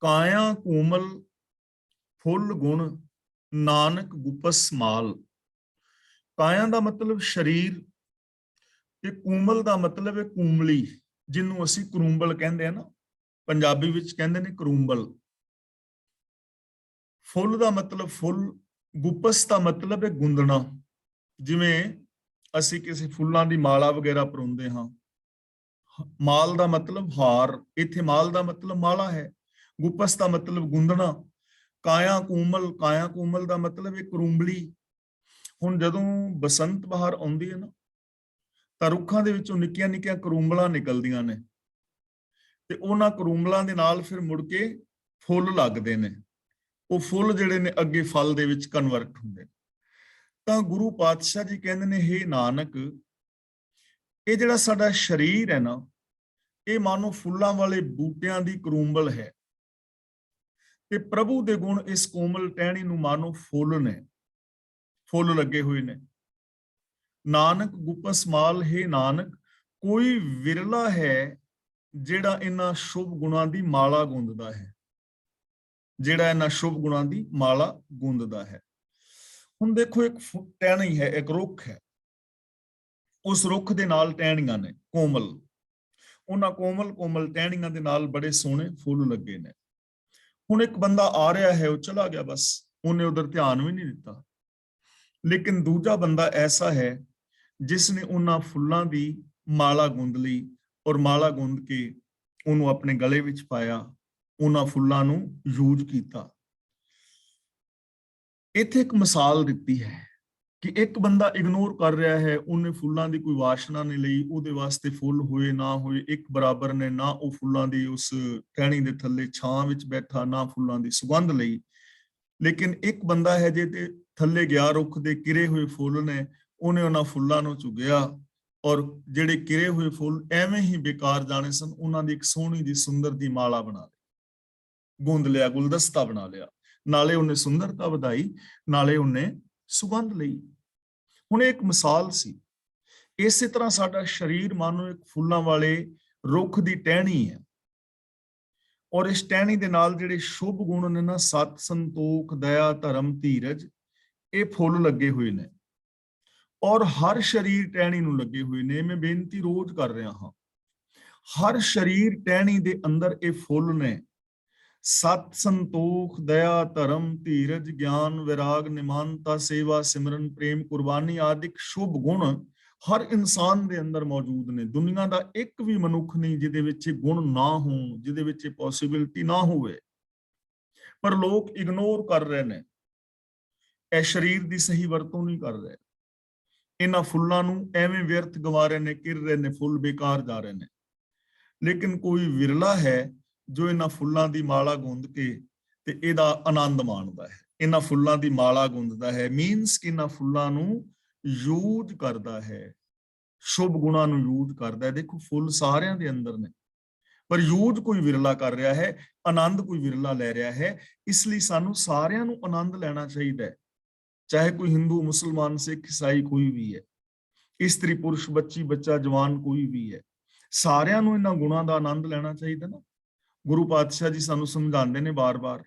Speaker 2: ਕਾਇਆ ਕੋਮਲ ਫੁੱਲ ਗੁਣ ਨਾਨਕ ਗੁਪਸ ਮਾਲ। ਕਾਇਆ ਦਾ ਮਤਲਬ ਸਰੀਰ, ਤੇ ਕੋਮਲ ਦਾ ਮਤਲਬ ਹੈ ਕੂਮਲੀ, ਜਿਹਨੂੰ ਅਸੀਂ ਕਰੂੰਬਲ ਕਹਿੰਦੇ ਆ ਨਾ, ਪੰਜਾਬੀ ਵਿੱਚ ਕਹਿੰਦੇ ਨੇ ਕਰੂੰਬਲ। ਫੁੱਲ ਦਾ ਮਤਲਬ ਫੁੱਲ, ਗੁਪਸ ਦਾ ਮਤਲਬ ਹੈ ਗੁੰਦਣਾ। ਜਿਵੇਂ ਅਸੀਂ ਕਿਸੇ ਫੁੱਲਾਂ ਦੀ ਮਾਲਾ ਵਗੈਰਾ ਪਰੋਂਦੇ ਹਾਂ, ਮਾਲ ਦਾ ਮਤਲਬ ਹਾਰ, ਇੱਥੇ ਮਾਲ ਦਾ ਮਤਲਬ ਮਾਲਾ ਹੈ, ਗੁਪਸ ਦਾ ਮਤਲਬ ਗੁੰਦਣਾ। ਕਾਇਆ ਕੋਮਲ, ਕਾਇਆ ਕੋਮਲ ਦਾ ਮਤਲਬ ਹੈ ਕਰੂੰਬਲੀ। ਹੁਣ ਜਦੋਂ ਬਸੰਤ ਬਹਾਰ ਆਉਂਦੀ ਹੈ ਨਾ, ਤਾਂ ਰੁੱਖਾਂ ਦੇ ਵਿੱਚੋਂ ਨਿੱਕੀਆਂ ਨਿੱਕੀਆਂ ਕਰੂੰਬਲਾਂ ਨਿਕਲਦੀਆਂ ਨੇ, ਤੇ ਉਹਨਾਂ ਕਰੂੰਬਲਾਂ ਦੇ ਨਾਲ ਫਿਰ ਮੁੜ ਕੇ ਫੁੱਲ ਲੱਗਦੇ ਨੇ। ਉਹ ਫੁੱਲ ਜਿਹੜੇ ਨੇ ਅੱਗੇ ਫਲ ਦੇ ਵਿੱਚ ਕਨਵਰਟ ਹੁੰਦੇ ਨੇ। ਤਾਂ ਗੁਰੂ ਪਾਤਸ਼ਾਹ ਜੀ ਕਹਿੰਦੇ ਨੇ, ਹੇ ਨਾਨਕ, ਇਹ ਜਿਹੜਾ ਸਾਡਾ ਸਰੀਰ ਹੈ ਨਾ, ਇਹ ਮਾਨੋ ਫੁੱਲਾਂ ਵਾਲੇ ਬੂਟਿਆਂ ਦੀ ਕਰੂੰਬਲ ਹੈ, ਤੇ ਪ੍ਰਭੂ ਦੇ ਗੁਣ ਇਸ ਕੋਮਲ ਟਹਿਣੀ ਨੂੰ ਮਾਨੋ ਫੁੱਲ ਨੇ, ਫੁੱਲ ਲੱਗੇ ਹੋਏ ਨੇ। ਨਾਨਕ ਗੁਪਸ ਮਾਲ, ਹੈ ਨਾਨਕ, ਕੋਈ ਵਿਰਲਾ ਹੈ ਜਿਹੜਾ ਇਹਨਾਂ ਸ਼ੁਭ ਗੁਣਾਂ ਦੀ ਮਾਲਾ ਗੁੰਦਦਾ ਹੈ, ਜਿਹੜਾ ਇਹਨਾਂ ਸ਼ੁਭ ਗੁਣਾਂ ਦੀ ਮਾਲਾ ਗੁੰਦਦਾ ਹੈ। ਹੁਣ ਦੇਖੋ, ਇੱਕ ਟਹਿਣੀ ਹੈ, ਇੱਕ ਰੁੱਖ ਹੈ, ਉਸ ਰੁੱਖ ਦੇ ਨਾਲ ਟਹਿਣੀਆਂ ਨੇ ਕੋਮਲ, ਉਹਨਾਂ ਕੋਮਲ ਕੋਮਲ ਟਹਿਣੀਆਂ ਦੇ ਨਾਲ ਬੜੇ ਸੋਹਣੇ ਫੁੱਲ ਲੱਗੇ ਨੇ। ਹੁਣ ਇੱਕ ਬੰਦਾ ਆ ਰਿਹਾ ਹੈ, ਉਹ ਚਲਾ ਗਿਆ, ਬਸ ਉਹਨੇ ਉਧਰ ਧਿਆਨ ਵੀ ਨਹੀਂ ਦਿੱਤਾ। ਲੇਕਿਨ ਦੂਜਾ ਬੰਦਾ ਐਸਾ ਹੈ ਜਿਸ ਨੇ ਉਹਨਾਂ ਫੁੱਲਾਂ ਦੀ ਮਾਲਾ ਗੁੰਦ ਲਈ, ਔਰ ਮਾਲਾ ਗੁੰਦ ਕੇ ਉਹਨੂੰ ਆਪਣੇ ਗਲੇ ਵਿੱਚ ਪਾਇਆ, ਉਹਨਾਂ ਫੁੱਲਾਂ ਨੂੰ ਯੂਜ਼ ਕੀਤਾ। ਇੱਥੇ ਇੱਕ ਮਿਸਾਲ ਦਿੱਤੀ ਹੈ ਕਿ ਇੱਕ ਬੰਦਾ ਇਗਨੋਰ ਕਰ ਰਿਹਾ ਹੈ, ਉਹਨੇ ਫੁੱਲਾਂ ਦੀ ਕੋਈ ਵਾਸ਼ਨਾ ਨਹੀਂ ਲਈ, ਉਹਦੇ ਵਾਸਤੇ ਫੁੱਲ ਹੋਏ ਨਾ ਹੋਏ ਇੱਕ ਬਰਾਬਰ ਨੇ, ਨਾ ਉਹ ਫੁੱਲਾਂ ਦੀ ਉਸ ਟਹਿਣੀ ਦੇ ਥੱਲੇ ਛਾਂ ਵਿੱਚ ਬੈਠਾ, ਨਾ ਫੁੱਲਾਂ ਦੀ ਸੁਗੰਧ ਲਈ। ਲੇਕਿਨ ਇੱਕ ਬੰਦਾ ਹੈ ਜੇ ਤੇ ਥੱਲੇ ਗਿਆ, ਰੁੱਖ ਦੇ ਕਿਰੇ ਹੋਏ ਫੁੱਲ ਨੇ, ਉਹਨੇ ਉਹਨਾਂ ਫੁੱਲਾਂ ਨੂੰ ਚੁਗਿਆ, ਔਰ ਜਿਹੜੇ ਕਿਰੇ ਹੋਏ ਫੁੱਲ ਐਵੇਂ ਹੀ ਬੇਕਾਰ ਜਾਣੇ ਸਨ, ਉਹਨਾਂ ਦੀ ਇੱਕ ਸੋਹਣੀ ਦੀ ਸੁੰਦਰ ਦੀ ਮਾਲਾ ਬਣਾ ਲਈ, ਗੁੰਦ ਲਿਆ, ਗੁਲਦਸਤਾ ਬਣਾ ਲਿਆ। ਨਾਲੇ ਉਹਨੇ ਸੁੰਦਰਤਾ ਵਧਾਈ, ਨਾਲੇ ਉਹਨੇ ਸੁਗੰਧ ਲਈ। ਹੁਣ ਇੱਕ ਮਿਸਾਲ ਸੀ। ਇਸੇ ਤਰ੍ਹਾਂ ਸਾਡਾ ਸਰੀਰ ਮਾਨੋ ਇੱਕ ਫੁੱਲਾਂ ਵਾਲੇ ਰੁੱਖ ਦੀ ਟਹਿਣੀ ਹੈ, ਔਰ ਇਸ ਟਹਿਣੀ ਦੇ ਨਾਲ ਜਿਹੜੇ ਸ਼ੁਭ ਗੁਣ ਨੇ ਨਾ, ਸਤ, ਸੰਤੋਖ, ਦਇਆ, ਧਰਮ, ਧੀਰਜ, ਇਹ ਫੁੱਲ ਲੱਗੇ ਹੋਏ ਨੇ, ਔਰ ਹਰ ਸਰੀਰ ਟਹਿਣੀ ਨੂੰ ਲੱਗੇ ਹੋਏ ਨੇ। ਮੈਂ ਬੇਨਤੀ ਰੋਜ਼ ਕਰ ਰਿਹਾ ਹਾਂ, ਹਰ ਸਰੀਰ ਟਹਿਣੀ ਦੇ ਅੰਦਰ ਇਹ ਫੁੱਲ ਨੇ। ਸਤ, ਸੰਤੋਖ, ਦਇਆ, ਧਰਮ, ਧੀਰਜ, ਗਿਆਨ, ਵਿਰਾਗ, ਨਿਮਾਨਤਾ, ਸੇਵਾ, ਸਿਮਰਨ, ਪ੍ਰੇਮ, ਕੁਰਬਾਨੀ ਆਦਿਕ ਸ਼ੁਭ ਗੁਣ ਹਰ ਇਨਸਾਨ ਦੇ ਅੰਦਰ ਮੌਜੂਦ ਨੇ। ਦੁਨੀਆ ਦਾ ਇੱਕ ਵੀ ਮਨੁੱਖ ਨਹੀਂ ਜਿਹਦੇ ਵਿੱਚ ਇਹ ਗੁਣ ਨਾ ਹੋਣ, ਜਿਹਦੇ ਵਿੱਚ ਇਹ ਪੋਸਿਬਿਲਿਟੀ ਨਾ ਹੋਵੇ। ਪਰ ਲੋਕ ਇਗਨੋਰ ਕਰ ਰਹੇ ਨੇ, ਇਹ ਸਰੀਰ ਦੀ ਸਹੀ ਵਰਤੋਂ ਨਹੀਂ ਕਰ ਰਹੇ, ਇਹਨਾਂ ਫੁੱਲਾਂ ਨੂੰ ਐਵੇਂ ਵਿਅਰਥ ਗਵਾ ਰਹੇ ਨੇ, ਕਿਰ ਰਹੇ ਨੇ, ਫੁੱਲ ਬੇਕਾਰ ਜਾ ਰਹੇ ਨੇ। ਲੇਕਿਨ ਕੋਈ ਵਿਰਲਾ ਹੈ ਜੋ ਇਹਨਾਂ ਫੁੱਲਾਂ ਦੀ ਮਾਲਾ ਗੁੰਦ ਕੇ ਤੇ ਇਹਦਾ ਆਨੰਦ ਮਾਣਦਾ ਹੈ, ਇਹਨਾਂ ਫੁੱਲਾਂ ਦੀ ਮਾਲਾ ਗੁੰਦਦਾ ਹੈ, ਮੀਨਸ ਕਿ ਇਹਨਾਂ ਫੁੱਲਾਂ ਨੂੰ ਯੂਜ਼ ਕਰਦਾ ਹੈ, ਸ਼ੁਭ ਗੁਣਾਂ ਨੂੰ ਯੂਜ਼ ਕਰਦਾ ਹੈ। ਦੇਖੋ ਫੁੱਲ ਸਾਰਿਆਂ ਦੇ ਅੰਦਰ ਨੇ, ਪਰ ਯੂਜ਼ ਕੋਈ ਵਿਰਲਾ ਕਰ ਰਿਹਾ ਹੈ, ਆਨੰਦ ਕੋਈ ਵਿਰਲਾ ਲੈ ਰਿਹਾ ਹੈ। ਇਸ ਲਈ ਸਾਨੂੰ ਸਾਰਿਆਂ ਨੂੰ ਆਨੰਦ ਲੈਣਾ ਚਾਹੀਦਾ ਹੈ, ਚਾਹੇ ਕੋਈ ਹਿੰਦੂ, ਮੁਸਲਮਾਨ, ਸਿੱਖ, ਈਸਾਈ ਕੋਈ ਵੀ ਹੈ, ਇਸਤਰੀ, ਪੁਰਸ਼, ਬੱਚੀ, ਬੱਚਾ, ਜਵਾਨ ਕੋਈ ਵੀ ਹੈ, ਸਾਰਿਆਂ ਨੂੰ ਇਹਨਾਂ ਗੁਣਾਂ ਦਾ ਆਨੰਦ ਲੈਣਾ ਚਾਹੀਦਾ ਨਾ। ਗੁਰੂ ਪਾਤਸ਼ਾਹ ਜੀ ਸਾਨੂੰ ਸਮਝਾਉਂਦੇ ਨੇ ਬਾਰ-ਬਾਰ,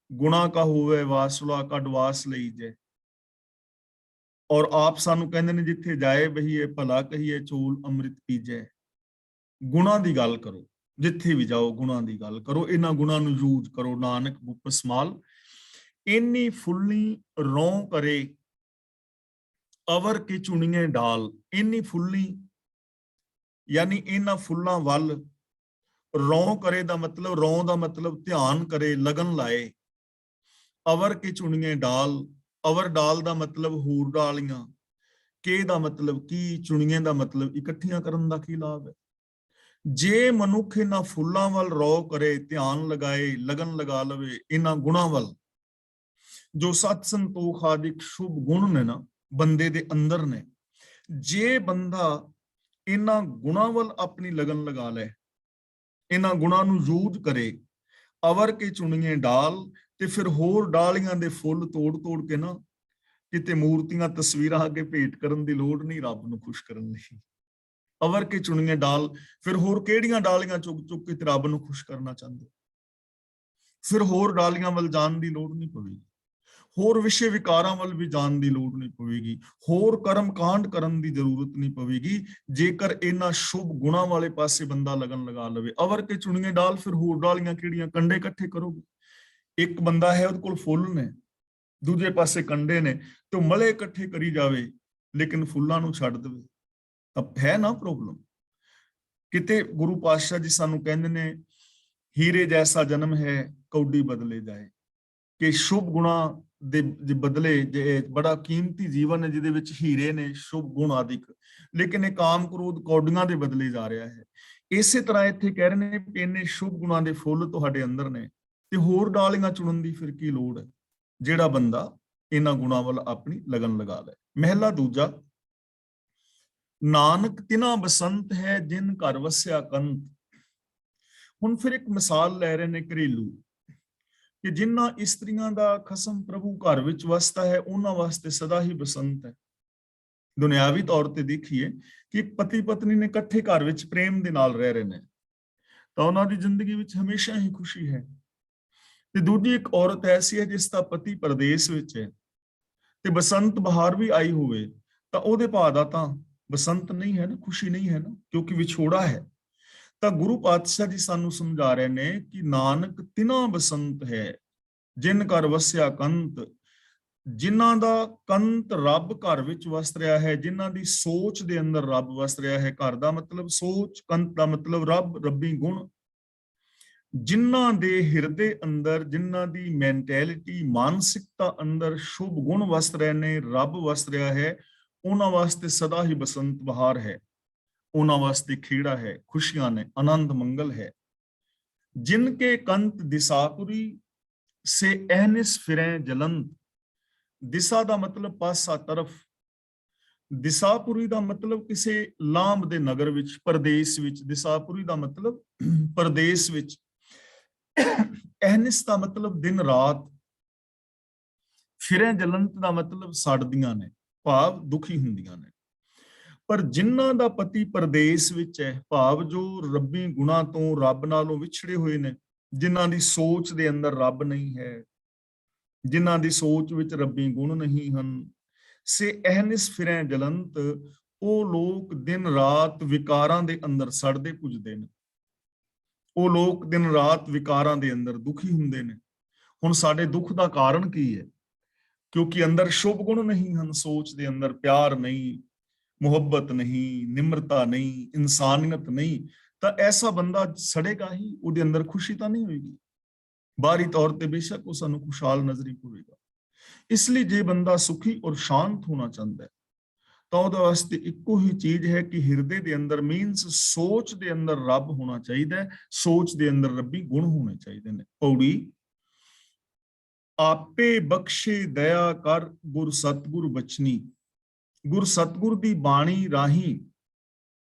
Speaker 2: ਗੁਣਾ ਕਾ ਹੋਵੇ ਵਾਸੁਲਾ ਕੱਢ ਵਾਸ ਲਈ ਜੇ। ਔਰ ਆਪ ਸਾਨੂੰ ਕਹਿੰਦੇ ਨੇ ਜਿੱਥੇ ਜਾਏ ਬਹੀਏ ਭਲਾ ਕਹੀਏ ਚੋਲ ਅੰਮ੍ਰਿਤ ਪੀਜੈ। ਗੁਣਾਂ ਦੀ ਗੱਲ ਕਰੋ, ਜਿੱਥੇ ਵੀ ਜਾਓ ਗੁਣਾਂ ਦੀ ਗੱਲ ਕਰੋ, ਇਹਨਾਂ ਗੁਣਾਂ ਨੂੰ ਯੂਜ਼ ਕਰੋ। ਨਾਨਕ ਗੁਪਸ ਮਾਲ ਇੰਨੀ ਫੁੱਲੀ ਰੋਂ ਕਰੇ ਅਵਰ ਕੀ ਚੁਣੀਏ ਡਾਲ। ਇੰਨੀ ਫੁੱਲੀ ਯਾਨੀ ਇਹਨਾਂ ਫੁੱਲਾਂ ਵੱਲ ਰੋਂ ਕਰੇ ਦਾ ਮਤਲਬ, ਰੋਂ ਦਾ ਮਤਲਬ ਧਿਆਨ ਕਰੇ, ਲਗਨ ਲਾਏ। ਅਵਰ ਕੀ ਚੁਣੀਏ ਡਾਲ, ਅਵਰ ਡਾਲ ਦਾ ਮਤਲਬ ਹੋਰ ਡਾਲੀਆਂ, ਕੇ ਦਾ ਮਤਲਬ ਕੀ, ਚੁਣੀਏ ਦਾ ਮਤਲਬ ਇਕੱਠੀਆਂ ਕਰਨ ਦਾ ਕੀ ਲਾਭ ਹੈ। ਜੇ ਮਨੁੱਖ ਇਹਨਾਂ ਫੁੱਲਾਂ ਵੱਲ ਰੌ ਕਰੇ, ਧਿਆਨ ਲਗਾਏ, ਲਗਨ ਲਗਾ ਲਵੇ ਇਹਨਾਂ ਗੁਣਾਂ ਵੱਲ, ਜੋ ਸਤ ਸੰਤੋਖ ਆਦਿਕ ਸ਼ੁਭ ਗੁਣ ਨੇ ਨਾ ਬੰਦੇ ਦੇ ਅੰਦਰ ਨੇ, ਜੇ ਬੰਦਾ ਇਹਨਾਂ ਗੁਣਾਂ ਵੱਲ ਆਪਣੀ ਲਗਨ ਲਗਾ ਲੈ, ਇਹਨਾਂ ਗੁਣਾਂ ਨੂੰ ਯੂਜ਼ ਕਰੇ, ਅਵਰ ਕੇ ਚੁਣੀਏ ਡਾਲ, ਤੇ ਫਿਰ ਹੋਰ ਡਾਲੀਆਂ ਦੇ ਫੁੱਲ ਤੋੜ ਕੇ ਨਾ ਕਿਤੇ ਮੂਰਤੀਆਂ, ਤਸਵੀਰਾਂ ਅੱਗੇ ਭੇਟ ਕਰਨ ਦੀ ਲੋੜ ਨਹੀਂ ਰੱਬ ਨੂੰ ਖੁਸ਼ ਕਰਨ ਲਈ। ਅਵਰ ਕੇ ਚੁਣੀਏ ਡਾਲ, ਫਿਰ ਹੋਰ ਕਿਹੜੀਆਂ ਡਾਲੀਆਂ ਚੁੱਕ ਕੇ ਤੇ ਰੱਬ ਨੂੰ ਖੁਸ਼ ਕਰਨਾ ਚਾਹੁੰਦੇ, ਫਿਰ ਹੋਰ ਡਾਲੀਆਂ ਵੱਲ ਜਾਣ ਦੀ ਲੋੜ ਨਹੀਂ ਪਵੇਗੀ, ਹੋਰ ਵਿਸ਼ੇ ਵਿਕਾਰਾਂ ਵੱਲ ਵੀ ਜਾਣ ਦੀ ਲੋੜ ਨਹੀਂ ਪਵੇਗੀ, ਹੋਰ ਕਰਮ ਕਾਂਡ ਕਰਨ ਦੀ ਜ਼ਰੂਰਤ ਨਹੀਂ ਪਵੇਗੀ, ਜੇਕਰ ਇਹਨਾਂ ਸ਼ੁਭ ਗੁਣਾਂ ਵਾਲੇ ਪਾਸੇ ਬੰਦਾ ਲਗਨ ਲਗਾ ਲਵੇ। ਅਵਰ ਕੇ ਚੁਣੀਏ ਡਾਲ, ਫਿਰ ਹੋਰ ਡਾਲੀਆਂ ਕਿਹੜੀਆਂ, ਕੰਡੇ ਇਕੱਠੇ ਕਰੋਗੇ। ਇੱਕ ਬੰਦਾ ਹੈ ਉਹਦੇ ਕੋਲ ਫੁੱਲ ਨੇ, ਦੂਜੇ ਪਾਸੇ ਕੰਡੇ ਨੇ, ਤੇ ਮਲੇ ਇਕੱਠੇ ਕਰੀ ਜਾਵੇ ਲੇਕਿਨ ਫੁੱਲਾਂ ਨੂੰ ਛੱਡ ਦੇਵੇ, ਤਾਂ ਹੈ ਨਾ ਪ੍ਰੋਬਲਮ। ਕਿਤੇ ਗੁਰੂ ਪਾਤਸ਼ਾਹ ਜੀ ਸਾਨੂੰ ਕਹਿੰਦੇ ਨੇ, ਹੀਰੇ ਜੈਸਾ ਜਨਮ ਹੈ ਕੌਡੀ ਬਦਲੇ ਜਾਏ, ਕਿ ਸ਼ੁਭ ਗੁਣਾਂ ਦੇ ਬਦਲੇ ਜੇ ਬੜਾ ਕੀਮਤੀ ਜੀਵਨ ਹੈ ਜਿਹਦੇ ਵਿੱਚ ਹੀਰੇ ਨੇ, ਸ਼ੁਭ ਗੁਣ ਆਦਿਕ, ਲੇਕਿਨ ਇਹ ਕਾਮ ਕ੍ਰੋਧ ਕੌਡੀਆਂ ਦੇ ਬਦਲੇ ਜਾ ਰਿਹਾ ਹੈ। ਇਸੇ ਤਰ੍ਹਾਂ ਇੱਥੇ ਕਹਿ ਰਹੇ ਨੇ ਕਿ ਇੰਨੇ ਸ਼ੁਭ ਗੁਣਾਂ ਦੇ ਫੁੱਲ ਤੁਹਾਡੇ ਅੰਦਰ ਨੇ, ਤੇ ਹੋਰ ਡਾਲੀਆਂ ਚੁਣਨ ਦੀ ਫਿਰ ਕੀ ਲੋੜ ਹੈ, ਜਿਹੜਾ ਬੰਦਾ ਇਹਨਾਂ ਗੁਣਾਂ ਵੱਲ ਆਪਣੀ ਲਗਨ ਲਗਾ ਲੈ। ਮਹਿਲਾ ਦੂਜਾ, ਨਾਨਕ ਤਿਨਾ ਬਸੰਤ ਹੈ ਜਿਨ ਘਰ ਵਸਿਆ ਕੰਤ। ਹੁਣ ਫਿਰ ਇੱਕ ਮਿਸਾਲ ਲੈ ਰਹੇ ਨੇ ਘਰੇਲੂ, ਕਿ ਜਿਨ੍ਹਾਂ ਇਸਤਰੀਆਂ ਦਾ ਖਸਮ ਪ੍ਰਭੂ ਘਰ ਵਿੱਚ ਵਸਦਾ ਹੈ, ਉਹਨਾਂ ਵਾਸਤੇ ਸਦਾ ਹੀ ਬਸੰਤ ਹੈ। ਦੁਨਿਆਵੀ ਤੌਰ ਤੇ ਦੇਖੀਏ ਕਿ ਪਤੀ ਪਤਨੀ ਨੇ ਇਕੱਠੇ ਘਰ ਵਿੱਚ ਪ੍ਰੇਮ ਦੇ ਨਾਲ ਰਹਿ ਰਹੇ ਨੇ, ਤਾਂ ਉਹਨਾਂ ਦੀ ਜ਼ਿੰਦਗੀ ਵਿੱਚ ਹਮੇਸ਼ਾ ਹੀ ਖੁਸ਼ੀ ਹੈ। ਤੇ ਦੂਜੀ ਇੱਕ ਔਰਤ ਐਸੀ ਹੈ ਜਿਸ ਦਾ ਪਤੀ ਪਰਦੇਸ ਵਿੱਚ ਹੈ, ਤੇ ਬਸੰਤ ਬਹਾਰ ਵੀ ਆਈ ਹੋਵੇ, ਤਾਂ ਉਹਦੇ ਭਾਅ ਦਾ ਤਾਂ ਬਸੰਤ ਨਹੀਂ ਹੈ ਨਾ, ਖੁਸ਼ੀ ਨਹੀਂ ਹੈ ਨਾ, ਕਿਉਂਕਿ ਵਿਛੋੜਾ ਹੈ। ਤਾਂ ਗੁਰੂ ਪਾਤਸ਼ਾਹ ਜੀ ਸਾਨੂੰ ਸਮਝਾ ਰਹੇ ਨੇ ਕਿ ਨਾਨਕ ਤਿਨਾ ਬਸੰਤ ਹੈ ਜਿਨ ਘਰ ਵਸਿਆ ਕੰਤ। ਜਿਨ੍ਹਾਂ ਦਾ ਕੰਤ ਰੱਬ ਘਰ ਵਿੱਚ ਵਸ ਰਿਹਾ ਹੈ, ਜਿਨ੍ਹਾਂ ਦੀ ਸੋਚ ਦੇ ਅੰਦਰ ਰੱਬ ਵਸ ਰਿਹਾ ਹੈ। ਘਰ ਦਾ ਮਤਲਬ ਸੋਚ, ਕੰਤ ਦਾ ਮਤਲਬ ਰੱਬ, ਰੱਬੀ ਗੁਣ। ਜਿਨ੍ਹਾਂ ਦੇ ਹਿਰਦੇ ਅੰਦਰ, ਜਿਨ੍ਹਾਂ ਦੀ ਮੈਂਟੈਲਿਟੀ, ਮਾਨਸਿਕਤਾ ਅੰਦਰ ਸ਼ੁਭ ਗੁਣ ਵਸ ਰਹੇ ਨੇ, ਰੱਬ ਵਸ ਰਿਹਾ ਹੈ, ਉਹਨਾਂ ਵਾਸਤੇ ਸਦਾ ਹੀ ਬਸੰਤ ਬਹਾਰ ਹੈ, ਉਹਨਾਂ ਵਾਸਤੇ ਖੇੜਾ ਹੈ, ਖੁਸ਼ੀਆਂ ਨੇ, ਆਨੰਦ ਮੰਗਲ ਹੈ। ਜਿਨਕੇ ਕੰਤ ਦਿਸਾਪੁਰੀ ਸੇ ਅਹਨਿਸ ਫਿਰੈ ਜਲੰਤ। ਦਿਸਾ ਦਾ ਮਤਲਬ ਪਾਸਾ, ਤਰਫ। ਦਿਸਾਪੁਰੀ ਦਾ ਮਤਲਬ ਕਿਸੇ ਲਾਂਭ ਦੇ ਨਗਰ ਵਿੱਚ, ਪਰਦੇਸ ਵਿੱਚ। ਦਿਸਾਪੁਰੀ ਦਾ ਮਤਲਬ ਪਰਦੇਸ ਵਿੱਚ। ਅਹਨਿਸ ਦਾ ਮਤਲਬ ਦਿਨ ਰਾਤ। ਫਿਰੈ ਜਲੰਤ ਦਾ ਮਤਲਬ ਸੜਦੀਆਂ ਨੇ, ਭਾਵ ਦੁਖੀ ਹੁੰਦੀਆਂ ਨੇ। ਪਰ ਜਿਨ੍ਹਾਂ ਦਾ ਪਤੀ ਪਰਦੇਸ ਵਿੱਚ ਹੈ, ਭਾਵ ਜੋ ਰੱਬੀ ਗੁਣਾਂ ਤੋਂ, ਰੱਬ ਨਾਲੋਂ ਵਿਛੜੇ ਹੋਏ ਨੇ, ਜਿਨ੍ਹਾਂ ਦੀ ਸੋਚ ਦੇ ਅੰਦਰ ਰੱਬ ਨਹੀਂ ਹੈ, ਜਿਨ੍ਹਾਂ ਦੀ ਸੋਚ ਵਿੱਚ ਰੱਬੀ ਗੁਣ ਨਹੀਂ ਹਨ, ਸੇ ਅਹਨਿਸ ਫਿਰੈ ਜਲੰਤ, ਉਹ ਲੋਕ ਦਿਨ ਰਾਤ ਵਿਕਾਰਾਂ ਦੇ ਅੰਦਰ ਸੜਦੇ ਪੁੱਜਦੇ ਨੇ। ਉਹ ਲੋਕ ਦਿਨ ਰਾਤ ਵਿਕਾਰਾਂ ਦੇ ਅੰਦਰ ਦੁਖੀ ਹੁੰਦੇ ਨੇ। ਹੁਣ ਸਾਡੇ ਦੁੱਖ ਦਾ ਕਾਰਨ ਕੀ ਹੈ? ਕਿਉਂਕਿ ਅੰਦਰ ਸ਼ੁਭ ਗੁਣ ਨਹੀਂ ਹਨ, ਸੋਚ ਦੇ ਅੰਦਰ ਪਿਆਰ ਨਹੀਂ, ਮੁਹੱਬਤ ਨਹੀਂ, ਨਿਮਰਤਾ ਨਹੀਂ, ਇਨਸਾਨੀਅਤ ਨਹੀਂ। ਤਾਂ ਐਸਾ ਬੰਦਾ ਸੜੇਗਾ ਹੀ, ਉਹਦੇ ਅੰਦਰ ਖੁਸ਼ੀ ਤਾਂ ਨਹੀਂ ਹੋਏਗੀ। ਬਾਹਰੀ ਤੌਰ ਤੇ ਬੇਸ਼ੱਕ ਉਹ ਸਾਨੂੰ ਖੁਸ਼ਹਾਲ ਨਜ਼ਰੀ ਪਵੇਗਾ। ਇਸ ਲਈ ਜੇ ਬੰਦਾ ਸੁਖੀ ਔਰ ਸ਼ਾਂਤ ਹੋਣਾ ਚਾਹੁੰਦਾ ਹੈ, ਤਾਂ ਉਹਦੇ ਵਾਸਤੇ ਇੱਕੋ ਹੀ ਚੀਜ਼ ਹੈ ਕਿ ਹਿਰਦੇ ਦੇ ਅੰਦਰ ਮੀਨਸ ਸੋਚ ਦੇ ਅੰਦਰ ਰੱਬ ਹੋਣਾ ਚਾਹੀਦਾ ਹੈ, ਸੋਚ ਦੇ ਅੰਦਰ ਰੱਬੀ ਗੁਣ ਹੋਣੇ ਚਾਹੀਦੇ ਨੇ। ਪੌੜੀ, ਆਪੇ ਬਖਸ਼ੇ ਦਇਆ ਕਰ ਗੁਰ ਸਤਿਗੁਰ ਬਚਨੀ। ਗੁਰ ਸਤਿਗੁਰ ਦੀ ਬਾਣੀ ਰਾਹੀਂ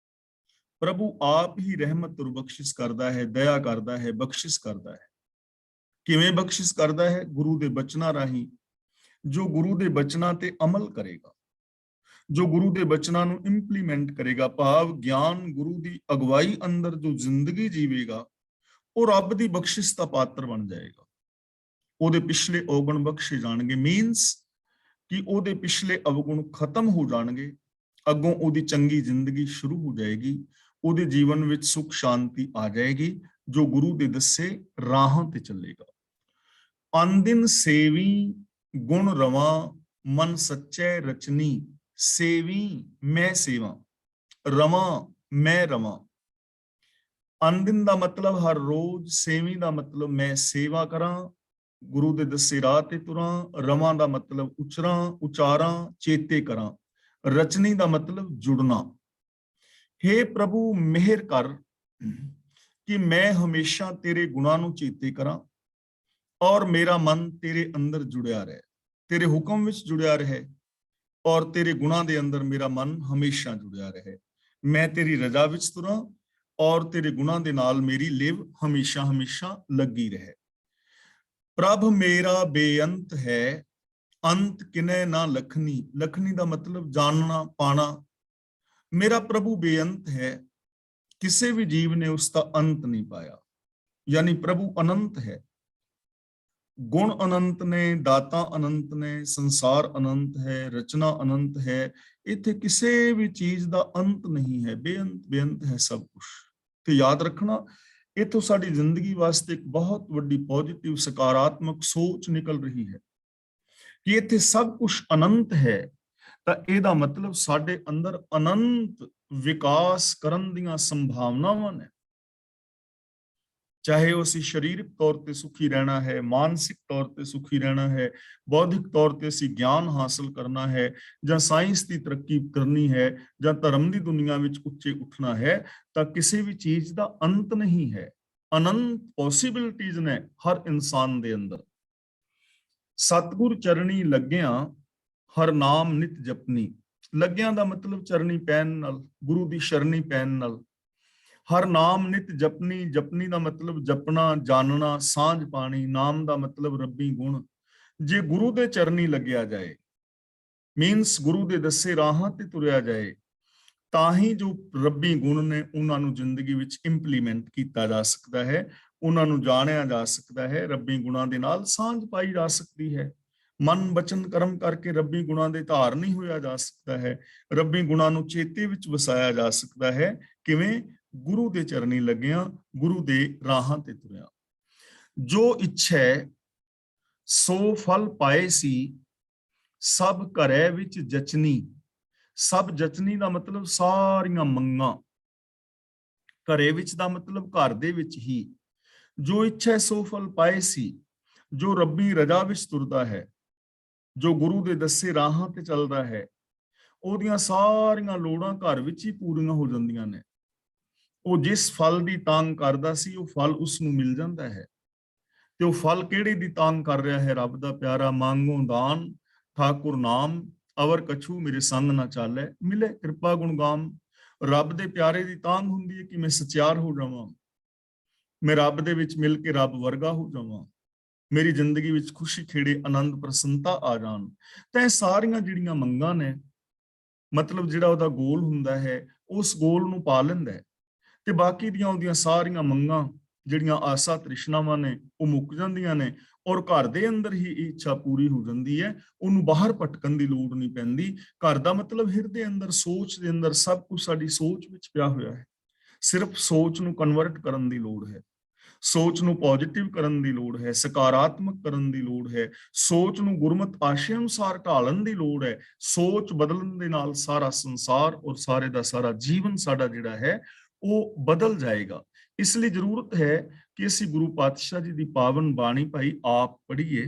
Speaker 2: ਪ੍ਰਭੂ ਆਪ ਹੀ ਰਹਿਮਤ ਔਰ ਬਖਸ਼ਿਸ਼ ਕਰਦਾ ਹੈ, ਦਇਆ ਕਰਦਾ ਹੈ, ਬਖਸ਼ਿਸ਼ ਕਰਦਾ ਹੈ। ਕਿਵੇਂ ਬਖਸ਼ਿਸ਼ ਕਰਦਾ ਹੈ? ਗੁਰੂ ਦੇ ਬਚਨਾਂ ਰਾਹੀਂ। ਜੋ ਗੁਰੂ ਦੇ ਬਚਨਾਂ ਤੇ ਅਮਲ ਕਰੇਗਾ, ਜੋ ਗੁਰੂ ਦੇ ਬਚਨਾਂ ਨੂੰ ਇੰਪਲੀਮੈਂਟ ਕਰੇਗਾ, ਭਾਵ ਗਿਆਨ ਗੁਰੂ ਦੀ ਅਗਵਾਈ ਅੰਦਰ ਜੋ ਜ਼ਿੰਦਗੀ ਜੀਵੇਗਾ, ਉਹ ਰੱਬ ਦੀ ਬਖਸ਼ਿਸ਼ ਦਾ ਪਾਤਰ ਬਣ ਜਾਏਗਾ। ਉਹਦੇ ਪਿਛਲੇ ਔਗਣ ਬਖਸ਼ੇ ਜਾਣਗੇ, ਮੀਨਸ ਕਿ ਉਹਦੇ ਪਿਛਲੇ ਅਵਗੁਣ ਖਤਮ ਹੋ ਜਾਣਗੇ, ਅੱਗੋਂ ਉਹਦੀ ਚੰਗੀ ਜ਼ਿੰਦਗੀ ਸ਼ੁਰੂ ਹੋ ਜਾਏਗੀ, ਉਹਦੇ ਜੀਵਨ ਵਿੱਚ ਸੁਖ ਸ਼ਾਂਤੀ ਆ ਜਾਏਗੀ, ਜੋ ਗੁਰੂ ਦੇ ਦੱਸੇ ਰਾਹਾਂ ਤੇ ਚੱਲੇਗਾ। ਅਨਦਿਨ ਸੇਵੀ ਗੁਣ ਰਵਾਂ, ਮਨ ਸੱਚੇ ਰਚਨੀ। ਸੇਵੀ ਮੈਂ ਸੇਵਾ, ਰਵਾਂ ਮੈਂ ਰਵਾਂ। ਅਨਦਿਨ ਦਾ ਮਤਲਬ ਹਰ ਰੋਜ਼, ਸੇਵੀ ਦਾ ਮਤਲਬ ਮੈਂ ਸੇਵਾ ਕਰਾਂ, ਗੁਰੂ ਦੇ ਦੱਸੇ ਰਾਹ ਤੇ ਤੁਰਾਂ। ਰਵਾਂ ਦਾ ਮਤਲਬ ਉਚਰਾਂ, ਉਚਾਰਾਂ, ਚੇਤੇ ਕਰਾਂ। ਰਚਨੀ ਦਾ ਮਤਲਬ ਜੁੜਨਾ। ਹੇ ਪ੍ਰਭੂ ਮਿਹਰ ਕਰ ਕਿ ਮੈਂ ਹਮੇਸ਼ਾ ਤੇਰੇ ਗੁਣਾਂ ਨੂੰ ਚੇਤੇ ਕਰਾਂ ਔਰ ਮੇਰਾ ਮਨ ਤੇਰੇ ਅੰਦਰ ਜੁੜਿਆ ਰਹੇ, ਤੇਰੇ ਹੁਕਮ ਵਿੱਚ ਜੁੜਿਆ ਰਹੇ ਔਰ ਤੇਰੇ ਗੁਣਾਂ ਦੇ ਅੰਦਰ ਮੇਰਾ ਮਨ ਹਮੇਸ਼ਾ ਜੁੜਿਆ ਰਹੇ। ਮੈਂ ਤੇਰੀ ਰਜ਼ਾ ਵਿੱਚ ਤੁਰਾਂ ਔਰ ਤੇਰੇ ਗੁਣਾਂ ਦੇ ਨਾਲ ਮੇਰੀ ਲਿਵ ਹਮੇਸ਼ਾ ਹਮੇਸ਼ਾ ਲੱਗੀ ਰਹੇ। ਪ੍ਰਭ ਮੇਰਾ ਬੇਅੰਤ ਹੈ, ਅੰਤ ਕਿਨੇ ਨਾ ਲਖਨੀ। ਲਖਨੀ ਦਾ ਮਤਲਬ ਜਾਣਨਾ, ਪਾਣਾ। ਮੇਰਾ ਪ੍ਰਭੂ ਬੇਅੰਤ ਹੈ, ਕਿਸੇ ਵੀ ਜੀਵ ਨੇ ਉਸ ਦਾ ਅੰਤ ਨਹੀਂ ਪਾਇਆ, ਯਾਨੀ ਪ੍ਰਭੂ ਅਨੰਤ ਹੈ। ਗੁਣ ਅਨੰਤ ਨੇ, ਦਾਤਾ ਅਨੰਤ ਨੇ, ਸੰਸਾਰ ਅਨੰਤ ਹੈ, ਰਚਨਾ ਅਨੰਤ ਹੈ। ਇੱਥੇ ਕਿਸੇ ਵੀ ਚੀਜ਼ ਦਾ ਅੰਤ ਨਹੀਂ ਹੈ, ਬੇਅੰਤ ਬੇਅੰਤ ਹੈ ਸਭ ਕੁਝ। ਤੇ ਯਾਦ ਰੱਖਣਾ, ਇੱਥੋਂ ਸਾਡੀ ਜ਼ਿੰਦਗੀ ਵਾਸਤੇ ਇੱਕ ਬਹੁਤ ਵੱਡੀ ਪੋਜ਼ਿਟਿਵ ਸਕਾਰਾਤਮਕ ਸੋਚ ਨਿਕਲ ਰਹੀ ਹੈ ਕਿ ਇੱਥੇ ਸਭ ਕੁਝ ਅਨੰਤ ਹੈ, ਤਾਂ ਇਹਦਾ ਮਤਲਬ ਸਾਡੇ ਅੰਦਰ ਅਨੰਤ ਵਿਕਾਸ ਕਰਨ ਦੀਆਂ ਸੰਭਾਵਨਾਵਾਂ ਨੇ। ਚਾਹੇ ਉਹ ਅਸੀਂ ਸਰੀਰਕ ਤੌਰ ਤੇ ਸੁਖੀ ਰਹਿਣਾ ਹੈ, ਮਾਨਸਿਕ ਤੌਰ ਤੇ ਸੁਖੀ ਰਹਿਣਾ ਹੈ, ਬੌਧਿਕ ਤੌਰ ਤੇ ਅਸੀਂ ਗਿਆਨ ਹਾਸਲ ਕਰਨਾ ਹੈ, ਜਾਂ ਸਾਇੰਸ ਦੀ ਤਰੱਕੀ ਕਰਨੀ ਹੈ, ਜਾਂ ਧਰਮ ਦੀ ਦੁਨੀਆ ਵਿੱਚ ਉੱਚੇ ਉੱਠਣਾ ਹੈ, ਤਾਂ ਕਿਸੇ ਵੀ ਚੀਜ਼ ਦਾ ਅੰਤ ਨਹੀਂ ਹੈ। ਅਨੰਤ ਪੋਸੀਬਿਲਿਟੀਜ਼ ਨੇ ਹਰ ਇਨਸਾਨ ਦੇ ਅੰਦਰ। ਸਤਿਗੁਰ ਚਰਣੀ ਲੱਗਿਆਂ ਹਰ ਨਾਮ ਨਿਤ ਜਪਨੀ। ਲੱਗਿਆਂ ਦਾ ਮਤਲਬ ਚਰਣੀ ਪੈਣ ਨਾਲ, ਗੁਰੂ ਦੀ ਸ਼ਰਣੀ ਪੈਣ ਨਾਲ। ਹਰ ਨਾਮ ਨਿਤ ਜਪਨੀ, ਜਪਨੀ ਦਾ ਮਤਲਬ ਜਪਣਾ, ਜਾਣਨਾ, ਸਾਂਝ ਪਾਣੀ। ਨਾਮ ਦਾ ਮਤਲਬ ਰੱਬੀ ਗੁਣ। ਜੇ ਗੁਰੂ ਦੇ ਚਰਨੀ ਲੱਗਿਆ ਜਾਏ, ਮੀਨਸ ਗੁਰੂ ਦੇ ਦੱਸੇ ਰਾਹਾਂ ਤੇ ਤੁਰਿਆ ਜਾਏ, ਤਾਂ ਹੀ ਜੋ ਰੱਬੀ ਗੁਣ ਨੇ ਉਹਨਾਂ ਨੂੰ ਜ਼ਿੰਦਗੀ ਵਿੱਚ ਇੰਪਲੀਮੈਂਟ ਕੀਤਾ ਜਾ ਸਕਦਾ ਹੈ, ਉਹਨਾਂ ਨੂੰ ਜਾਣਿਆ ਜਾ ਸਕਦਾ ਹੈ, ਰੱਬੀ ਗੁਣਾਂ ਦੇ ਨਾਲ ਸਾਂਝ ਪਾਈ ਜਾ ਸਕਦੀ ਹੈ। ਮਨ ਬਚਨ ਕਰਮ ਕਰਕੇ ਰੱਬੀ ਗੁਣਾਂ ਦੇ ਧਾਰਨੀ ਹੋਇਆ ਜਾ ਸਕਦਾ ਹੈ, ਰੱਬੀ ਗੁਣਾਂ ਨੂੰ ਚੇਤੇ ਵਿੱਚ ਵਸਾਇਆ ਜਾ ਸਕਦਾ ਹੈ। ਕਿਵੇਂ? ਗੁਰੂ ਦੇ ਚਰਨੀ ਲੱਗਿਆ, ਗੁਰੂ ਦੇ ਰਾਹਾਂ ਤੇ ਤੁਰਿਆ। ਜੋ ਇੱਛੈ ਸੋ ਫਲ ਪਾਏ ਸੀ, ਸਭ ਘਰੇ ਵਿੱਚ ਜਚਨੀ। ਸਭ ਜਚਨੀ ਦਾ ਮਤਲਬ ਸਾਰੀਆਂ ਮੰਗਾਂ। ਘਰੇ ਵਿੱਚ ਦਾ ਮਤਲਬ ਘਰ ਦੇ ਵਿੱਚ ਹੀ। ਜੋ ਇੱਛਾ ਸੋ ਫਲ ਪਾਏ ਸੀ, ਜੋ ਰੱਬੀ ਰਜ਼ਾ ਵਿੱਚ ਤੁਰਦਾ ਹੈ, ਜੋ ਗੁਰੂ ਦੇ ਦੱਸੇ ਰਾਹਾਂ ਤੇ ਚੱਲਦਾ ਹੈ, ਉਹਦੀਆਂ ਸਾਰੀਆਂ ਲੋੜਾਂ ਘਰ ਵਿੱਚ ਹੀ ਪੂਰੀਆਂ ਹੋ ਜਾਂਦੀਆਂ ਨੇ। ਉਹ ਜਿਸ ਫਲ ਦੀ ਤਾਂਘ ਕਰਦਾ ਸੀ, ਉਹ ਫਲ ਉਸ ਨੂੰ ਮਿਲ ਜਾਂਦਾ ਹੈ। ਤੇ ਉਹ ਫਲ ਕਿਹੜੇ ਦੀ ਤਾਂਘ ਕਰ ਰਿਹਾ ਹੈ? ਰੱਬ ਦਾ ਪਿਆਰਾ। ਮੰਗੋ ਦਾਨ ਠਾਕੁਰ ਨਾਮ, ਅਵਰ ਕਛੂ ਮੇਰੇ ਸੰਗ ਨਾ ਚਾਲੇ, ਮਿਲੇ ਕਿਰਪਾ ਗੁਣਗਾਮ। ਰੱਬ ਦੇ ਪਿਆਰੇ ਦੀ ਤਾਂਘ ਹੁੰਦੀ ਹੈ ਕਿ ਮੈਂ ਸਚਿਆਰ ਹੋ ਜਾਵਾਂ, ਮੈਂ ਰੱਬ ਦੇ ਵਿੱਚ ਮਿਲ ਕੇ ਰੱਬ ਵਰਗਾ ਹੋ ਜਾਵਾਂ, ਮੇਰੀ ਜ਼ਿੰਦਗੀ ਵਿੱਚ ਖੁਸ਼ੀ ਖੇੜੇ ਆਨੰਦ ਪ੍ਰਸੰਨਤਾ ਆ ਜਾਣ। ਤਾਂ ਇਹ ਸਾਰੀਆਂ ਜਿਹੜੀਆਂ ਮੰਗਾਂ ਨੇ, ਮਤਲਬ ਜਿਹੜਾ ਉਹਦਾ ਗੋਲ ਹੁੰਦਾ ਹੈ, ਉਸ ਗੋਲ ਨੂੰ ਪਾ ਲੈਂਦਾ ਹੈ। ਤੇ ਬਾਕੀ ਦੀਆਂ ਉਹਦੀਆਂ ਸਾਰੀਆਂ ਮੰਗਾਂ, ਜਿਹੜੀਆਂ ਆਸਾ ਤ੍ਰਿਸ਼ਨਾਵਾਂ ਨੇ, ਉਹ ਮੁੱਕ ਜਾਂਦੀਆਂ ਨੇ ਔਰ ਘਰ ਦੇ ਅੰਦਰ ਹੀ ਇੱਛਾ ਪੂਰੀ ਹੋ ਜਾਂਦੀ ਹੈ। ਉਹਨੂੰ ਬਾਹਰ ਭਟਕਣ ਦੀ ਲੋੜ ਨਹੀਂ ਪੈਂਦੀ। ਘਰ ਦਾ ਮਤਲਬ ਹਿਰਦੇ ਅੰਦਰ, ਸੋਚ ਦੇ ਅੰਦਰ ਸਭ ਕੁਝ ਸਾਡੀ ਸੋਚ ਵਿੱਚ ਪਿਆ ਹੋਇਆ ਹੈ। ਸਿਰਫ ਸੋਚ ਨੂੰ ਕਨਵਰਟ ਕਰਨ ਦੀ ਲੋੜ ਹੈ, ਸੋਚ ਨੂੰ ਪੋਜ਼ਿਟਿਵ ਕਰਨ ਦੀ ਲੋੜ ਹੈ, ਸਕਾਰਾਤਮਕ ਕਰਨ ਦੀ ਲੋੜ ਹੈ, ਸੋਚ ਨੂੰ ਗੁਰਮਤਿ ਆਸ਼ੇ ਅਨੁਸਾਰ ਢਾਲਣ ਦੀ ਲੋੜ ਹੈ। ਸੋਚ ਬਦਲਣ ਦੇ ਨਾਲ ਸਾਰਾ ਸੰਸਾਰ ਔਰ ਸਾਰੇ ਦਾ ਸਾਰਾ ਜੀਵਨ ਸਾਡਾ ਜਿਹੜਾ ਹੈ ਉਹ ਬਦਲ ਜਾਏਗਾ। ਇਸ ਲਈ ਜ਼ਰੂਰਤ ਹੈ ਕਿ ਅਸੀਂ ਗੁਰੂ ਪਾਤਸ਼ਾਹ ਜੀ ਦੀ ਪਾਵਨ ਬਾਣੀ ਭਾਈ ਆਪ ਪੜ੍ਹੀਏ,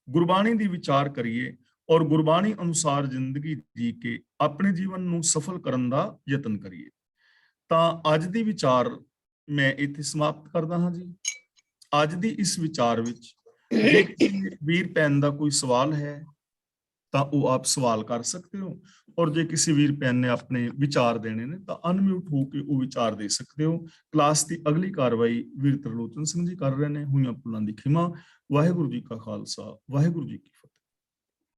Speaker 2: ਗੁਰਬਾਣੀ ਦੀ ਵਿਚਾਰ ਕਰੀਏ, ਔਰ ਗੁਰਬਾਣੀ ਅਨੁਸਾਰ ਜ਼ਿੰਦਗੀ ਜੀ ਕੇ ਆਪਣੇ ਜੀਵਨ ਨੂੰ ਸਫਲ ਕਰਨ ਦਾ ਯਤਨ ਕਰੀਏ। ਤਾਂ ਅੱਜ ਦੀ ਵਿਚਾਰ ਮੈਂ ਇੱਥੇ ਸਮਾਪਤ ਕਰਦਾ ਹਾਂ ਜੀ। ਅੱਜ ਦੀ ਇਸ ਵਿਚਾਰ ਵਿੱਚ ਜੇ ਕਿਸੇ ਵੀਰ ਭੈਣ ਦਾ ਕੋਈ ਸਵਾਲ ਹੈ ਤਾਂ ਉਹ ਆਪ ਸਵਾਲ ਕਰ ਸਕਦੇ ਹੋ, ਔਰ ਜੇ ਕਿਸੇ ਵੀਰ ਭੈਣ ਨੇ ਆਪਣੇ ਵਿਚਾਰ ਦੇਣੇ ਨੇ ਤਾਂ ਅਨਮਿਊਟ ਹੋ ਕੇ ਉਹ ਵਿਚਾਰ ਦੇ ਸਕਦੇ ਹੋ। ਕਲਾਸ ਦੀ ਅਗਲੀ ਕਾਰਵਾਈ ਵੀਰ ਤਰਲੋਚਨ ਸਿੰਘ ਜੀ ਕਰ ਰਹੇ ਨੇ। ਹੋਈਆਂ ਭੁੱਲਾਂ ਦੀ ਖਿਮਾ। ਵਾਹਿਗੁਰੂ ਜੀ ਕਾ ਖਾਲਸਾ, ਵਾਹਿਗੁਰੂ ਜੀ ਕੀ ਫਤਿਹ।